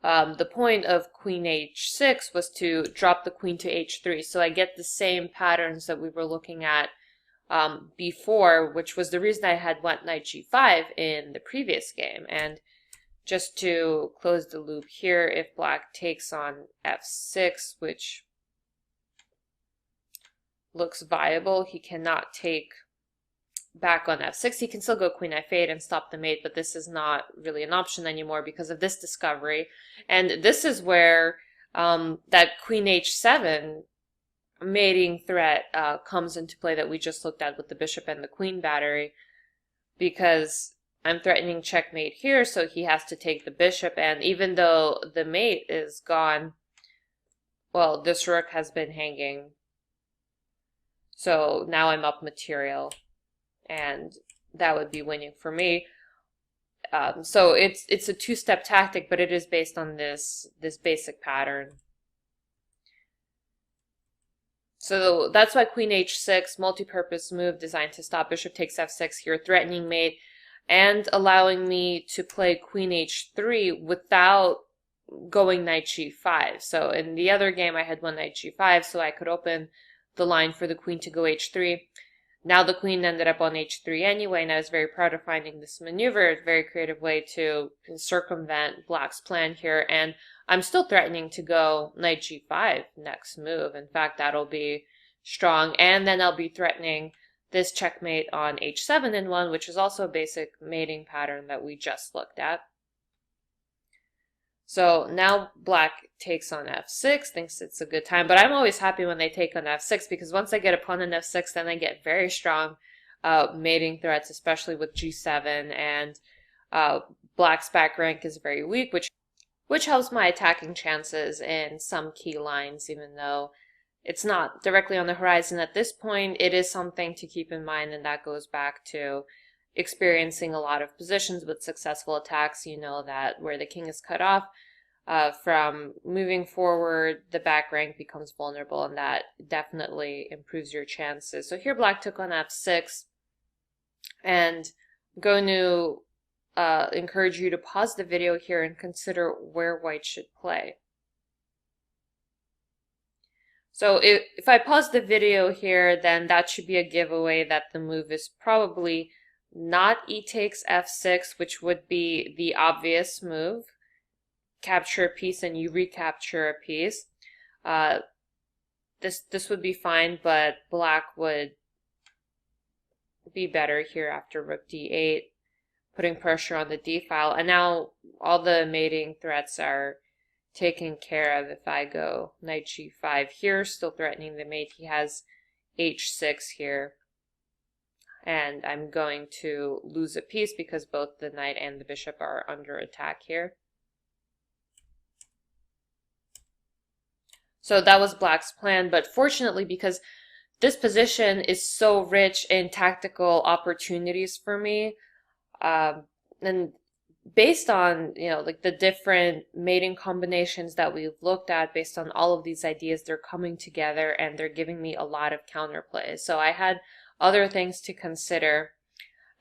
The point of queen h6 was to drop the queen to h3, so I get the same patterns that we were looking at before, which was the reason I had went knight g5 in the previous game. And just to close the loop here, if black takes on f6, which looks viable, he cannot take back on f6. He can still go queen f8 and stop the mate, but this is not really an option anymore because of this discovery. And this is where that queen h7 mating threat comes into play that we just looked at with the bishop and the queen battery, because I'm threatening checkmate here, so he has to take the bishop, and even though the mate is gone, well, this rook has been hanging. So now I'm up material, and that would be winning for me. So it's a two-step tactic, but it is based on this basic pattern. So that's why queen h6, multi-purpose move designed to stop bishop takes f6 here, threatening mate, and allowing me to play queen h3 without going knight g5. So in the other game I had won knight g5, so I could open the line for the queen to go h3. Now the queen ended up on h3 anyway, and I was very proud of finding this maneuver. It's a very creative way to circumvent black's plan here, and I'm still threatening to go knight g5 next move. In fact, that'll be strong, and then I'll be threatening this checkmate on h7 in one, which is also a basic mating pattern that we just looked at. So now black takes on f6, thinks it's a good time, but I'm always happy when they take on f6, because once I get a pawn on f6, then I get very strong mating threats, especially with g7, and black's back rank is very weak, which helps my attacking chances in some key lines, even though it's not directly on the horizon at this point. It is something to keep in mind, and that goes back to experiencing a lot of positions with successful attacks. You know that where the king is cut off from moving forward, the back rank becomes vulnerable, and that definitely improves your chances. So here black took on f6, and I'm going to encourage you to pause the video here and consider where white should play. So if I pause the video here, then that should be a giveaway that the move is probably not e takes f6, which would be the obvious move. Capture a piece and you recapture a piece. This would be fine, but black would be better here after rook d8, putting pressure on the d file. And now all the mating threats are taken care of if I go knight g5 here, still threatening the mate. He has h6 here. And I'm going to lose a piece because both the knight and the bishop are under attack here. So that was black's plan, but fortunately, because this position is so rich in tactical opportunities for me, and based on, like the different mating combinations that we've looked at, based on all of these ideas, they're coming together and they're giving me a lot of counterplay. So I had other things to consider.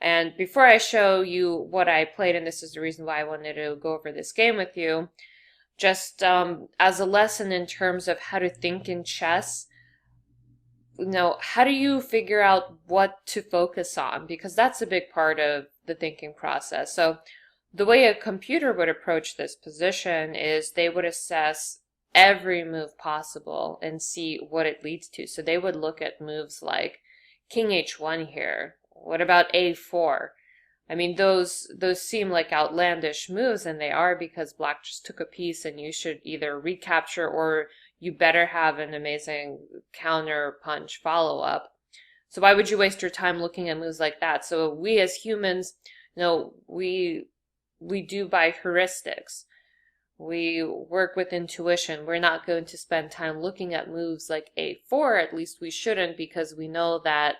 And before I show you what I played, and this is the reason why I wanted to go over this game with you, just as a lesson in terms of how to think in chess, how do you figure out what to focus on? Because that's a big part of the thinking process. So the way a computer would approach this position is they would assess every move possible and see what it leads to. So they would look at moves like king h1 here. What about a4? I mean, those seem like outlandish moves, and they are, because black just took a piece and you should either recapture or you better have an amazing counter punch follow-up. So why would you waste your time looking at moves like that? So we as humans, we do by heuristics. We work with intuition. We're not going to spend time looking at moves like a4, at least we shouldn't, because we know that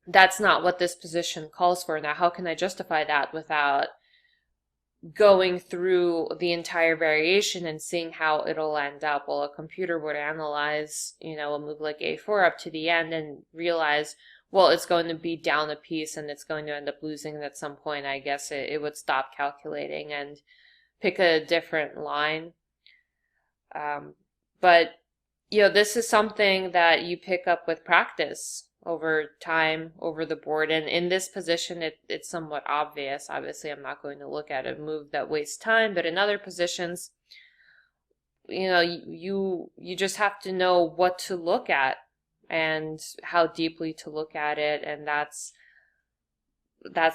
that's not what this position calls for. Now, how can I justify that without going through the entire variation and seeing how it'll end up? Well, a computer would analyze, a move like a4 up to the end and realize, well, it's going to be down a piece and it's going to end up losing, and at some point, I guess it would stop calculating and pick a different line. But, this is something that you pick up with practice over time, over the board. And in this position, it's somewhat obvious. Obviously, I'm not going to look at a move that wastes time, but in other positions, you just have to know what to look at and how deeply to look at it. And that's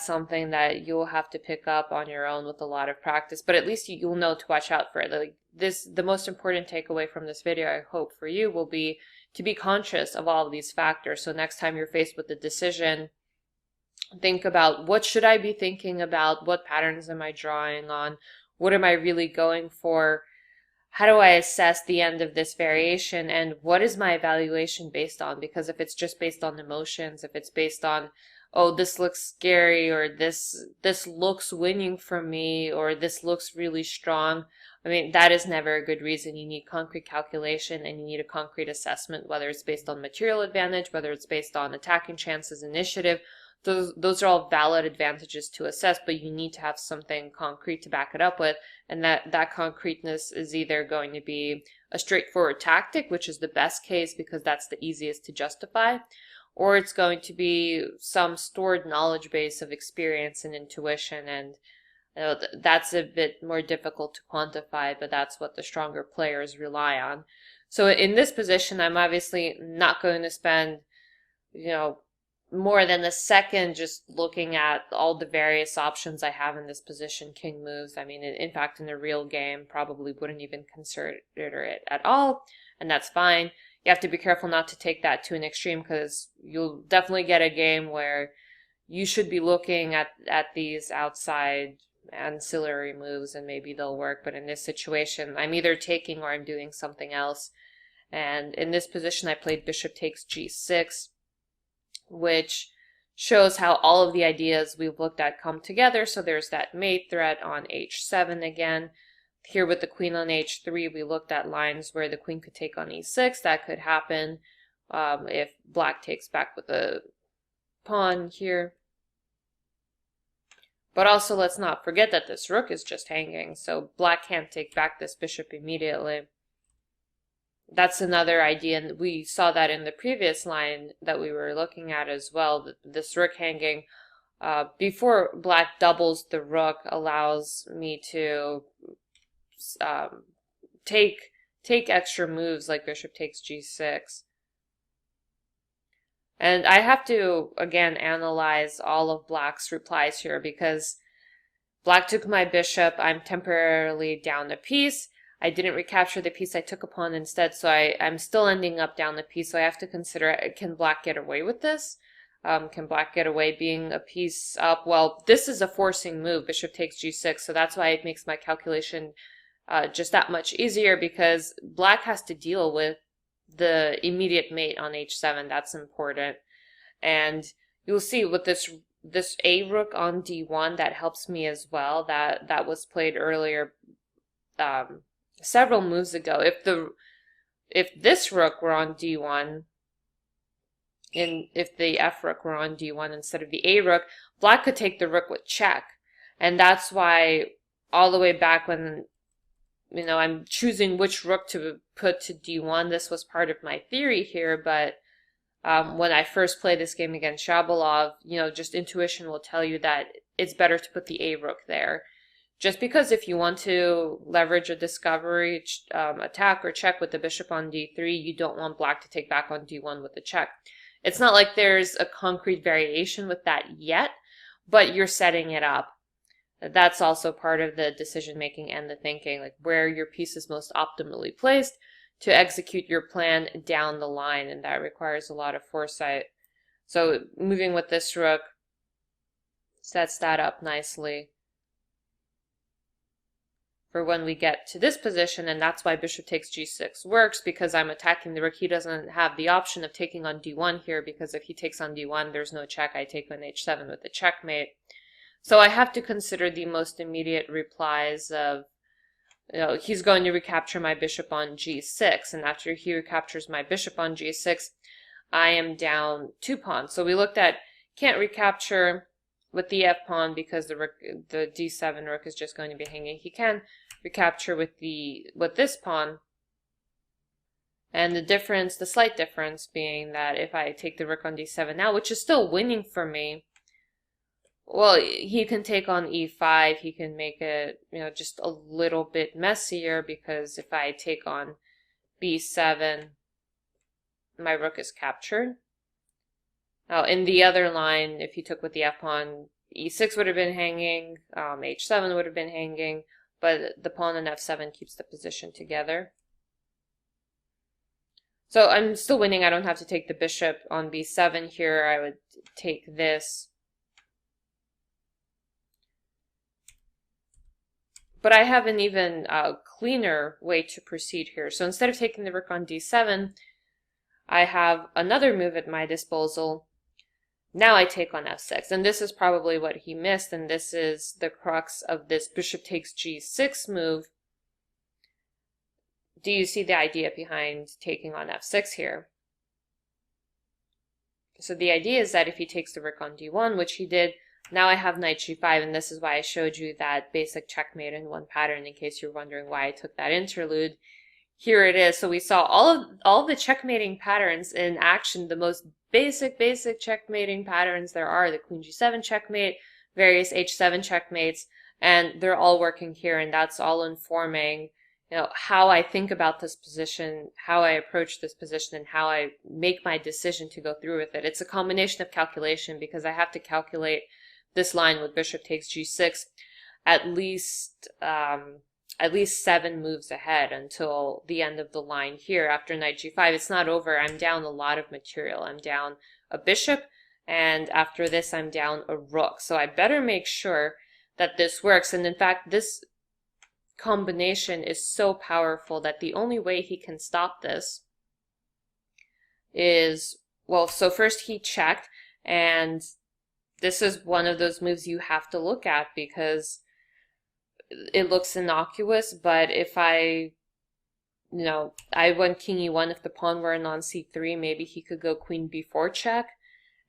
something that you'll have to pick up on your own with a lot of practice, but at least you'll know to watch out for it. The most important takeaway from this video, I hope for you, will be to be conscious of all of these factors. So next time you're faced with a decision, think about, what should I be thinking about? What patterns am I drawing on? What am I really going for? How do I assess the end of this variation? And what is my evaluation based on? Because if it's just based on emotions, if it's based on, oh, this looks scary, or this looks winning for me, or this looks really strong, I mean, that is never a good reason. You need concrete calculation and you need a concrete assessment, whether it's based on material advantage, whether it's based on attacking chances, initiative. Those are all valid advantages to assess, but you need to have something concrete to back it up with, and that concreteness is either going to be a straightforward tactic, which is the best case because that's the easiest to justify, or it's going to be some stored knowledge base of experience and intuition, and that's a bit more difficult to quantify, but that's what the stronger players rely on. So in this position, I'm obviously not going to spend, more than a second just looking at all the various options I have in this position, king moves. I mean, in fact, in a real game, probably wouldn't even consider it at all, and that's fine. You have to be careful not to take that to an extreme, because you'll definitely get a game where you should be looking at these outside ancillary moves and maybe they'll work, but in this situation, I'm either taking or I'm doing something else. And in this position, I played bishop takes g6, which shows how all of the ideas we've looked at come together. So there's that mate threat on h7 again. Here with the queen on h3, we looked at lines where the queen could take on e6. That could happen if black takes back with a pawn here. But also, let's not forget that this rook is just hanging, so black can't take back this bishop immediately. that's another idea, and we saw that in the previous line that we were looking at as well. This rook hanging before black doubles the rook allows me to take extra moves like bishop takes g6. And I have to, again, analyze all of black's replies here because black took my bishop. I'm temporarily down a piece. I didn't recapture the piece I took a pawn instead, so I'm still ending up down the piece. So I have to consider, can black get away with this? Can black get away being a piece up? Well, this is a forcing move, bishop takes g6, so that's why it makes my calculation just that much easier, because black has to deal with the immediate mate on h7. That's important. And you'll see with this a rook on d1, that helps me as well. That was played earlier several moves ago. If this rook were on d1, and if the f rook were on d1 instead of the a rook, black could take the rook with check. And that's why all the way back when, you know, I'm choosing which rook to put to d1, this was part of my theory here, but when I first played this game against Shabalov, you know, just intuition will tell you that it's better to put the a rook there. Just because if you want to leverage a discovery attack or check with the bishop on d3, you don't want black to take back on d1 with the check. It's not like there's a concrete variation with that yet, but you're setting it up. That's also part of the decision making and the thinking, like where your piece is most optimally placed to execute your plan down the line, and that requires a lot of foresight. So moving with this rook sets that up nicely for when we get to this position, and that's why bishop takes g6 works, because I'm attacking the rook. He doesn't have the option of taking on d1 here, because if he takes on d1, there's no check. I take on h7 with the checkmate. So I have to consider the most immediate replies of, you know, he's going to recapture my bishop on g6, and after he recaptures my bishop on g6, I am down 2 pawns. So we looked at can't recapture with the f pawn because the d7 rook is just going to be hanging. He can recapture with this pawn, and the slight difference being that if I take the rook on d7 now, which is still winning for me, well, he can take on e5. He can make it, you know, just a little bit messier, because if I take on b7, my rook is captured. Now, in the other line, if he took with the f-pawn, e6 would have been hanging, h7 would have been hanging, but the pawn on f7 keeps the position together. So I'm still winning. I don't have to take the bishop on b7 here. I would take this. But I have an even cleaner way to proceed here. So instead of taking the rook on d7, I have another move at my disposal. Now I take on f6, and this is probably what he missed, and this is the crux of this bishop takes g6 move. Do you see the idea behind taking on f6 here? So the idea is that if he takes the rook on d1, which he did, now I have knight g5, and this is why I showed you that basic checkmate in one pattern, in case you're wondering why I took that interlude. Here it is. So we saw all of the checkmating patterns in action, the most basic checkmating patterns there are, the queen g7 checkmate, various h7 checkmates, and they're all working here, and that's all informing, you know, how I think about this position, how I approach this position, and how I make my decision to go through with it. It's a combination of calculation, because I have to calculate this line with bishop takes g6 at least 7 moves ahead until the end of the line here after knight g5. It's not over. I'm down a lot of material. I'm down a bishop, and after this I'm down a rook. So I better make sure that this works. And in fact, this combination is so powerful that the only way he can stop this is, well, so first he checked, and this is one of those moves you have to look at because it looks innocuous, but if I went king e1, if the pawn were on c3, maybe he could go queen b4 check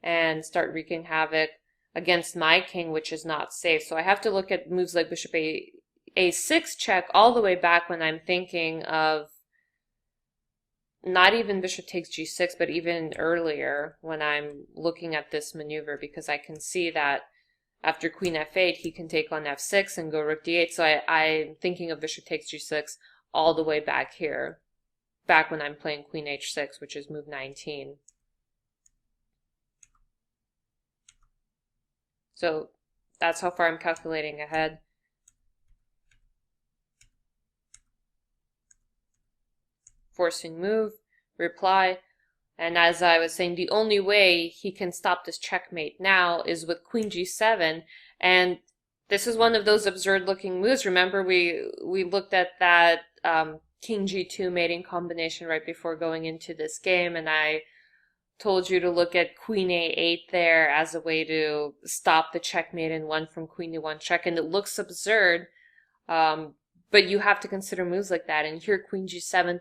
and start wreaking havoc against my king, which is not safe. So I have to look at moves like bishop a6 check all the way back when I'm thinking of not even bishop takes g6, but even earlier when I'm looking at this maneuver, because I can see that after queen f8, he can take on f6 and go rook d8. So I'm thinking of bishop takes g6 all the way back here, back when I'm playing queen h6, which is move 19. So that's how far I'm calculating ahead. Forcing move, reply, and as I was saying, the only way he can stop this checkmate now is with queen g7, and this is one of those absurd looking moves. Remember we looked at that king g2 mating combination right before going into this game, and I told you to look at queen a8 there as a way to stop the checkmate and one from queen to one check, and it looks absurd, but you have to consider moves like that. And here queen g7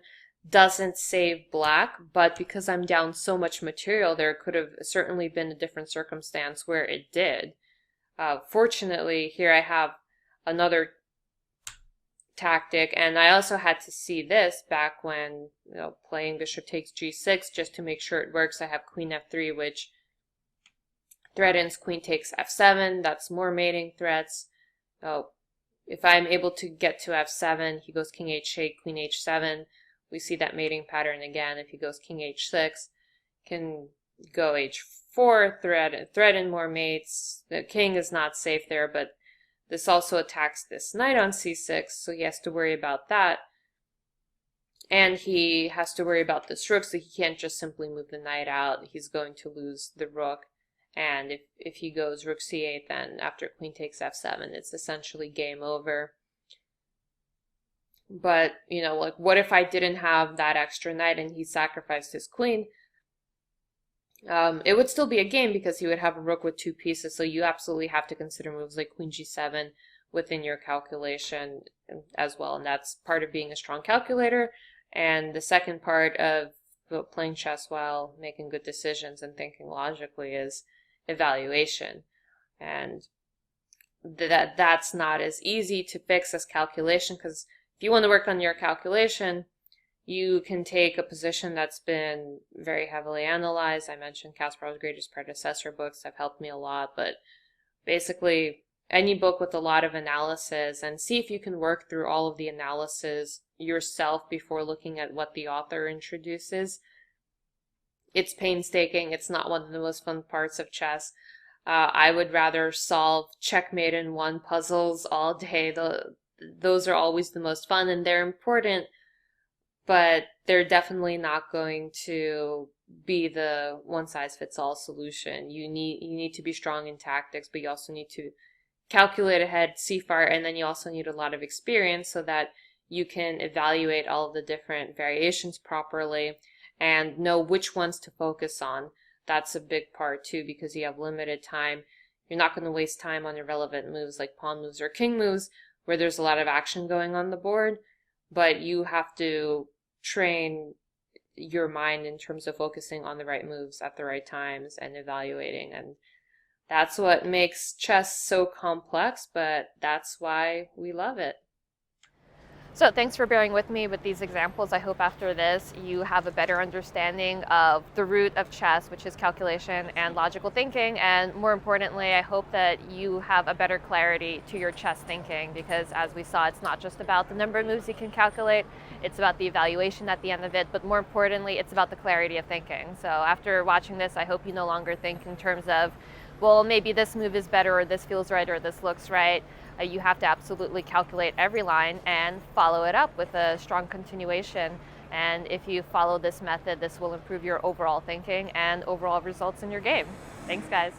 doesn't save black, but because I'm down so much material, there could have certainly been a different circumstance where it did. Fortunately, here I have another tactic, and I also had to see this back when playing bishop takes g6 just to make sure it works. I have queen f3, which threatens queen takes f7. That's more mating threats. If I'm able to get to f7, he goes king h8, queen h7. We see that mating pattern again. If he goes king h6, can go h4, threaten more mates. The king is not safe there, but this also attacks this knight on c6, so he has to worry about that. And he has to worry about this rook, so he can't just simply move the knight out. He's going to lose the rook. And if he goes rook c8, then after queen takes f7, it's essentially game over. But, like, what if I didn't have that extra knight and he sacrificed his queen? It would still be a game because he would have a rook with two pieces, so you absolutely have to consider moves like queen g7 within your calculation as well, and that's part of being a strong calculator. And the second part of playing chess while making good decisions and thinking logically is evaluation. And that's not as easy to fix as calculation, because if you want to work on your calculation, you can take a position that's been very heavily analyzed. I mentioned Kasparov's Greatest Predecessor books have helped me a lot, but basically any book with a lot of analysis, and see if you can work through all of the analysis yourself before looking at what the author introduces. It's painstaking. It's not one of the most fun parts of chess. I would rather solve checkmate and one puzzles all day. Those are always the most fun, and they're important, but they're definitely not going to be the one-size-fits-all solution. You need to be strong in tactics, but you also need to calculate ahead, see far, and then you also need a lot of experience so that you can evaluate all of the different variations properly and know which ones to focus on. That's a big part too, because you have limited time. You're not going to waste time on irrelevant moves like pawn moves or king moves where there's a lot of action going on the board, but you have to train your mind in terms of focusing on the right moves at the right times and evaluating, and that's what makes chess so complex, but that's why we love it. So thanks for bearing with me with these examples. I hope after this you have a better understanding of the root of chess, which is calculation and logical thinking, and more importantly, I hope that you have a better clarity to your chess thinking, because as we saw, it's not just about the number of moves you can calculate, it's about the evaluation at the end of it, but more importantly, it's about the clarity of thinking. So after watching this, I hope you no longer think in terms of, well, maybe this move is better, or this feels right, or this looks right. You have to absolutely calculate every line and follow it up with a strong continuation. And if you follow this method, this will improve your overall thinking and overall results in your game. Thanks, guys.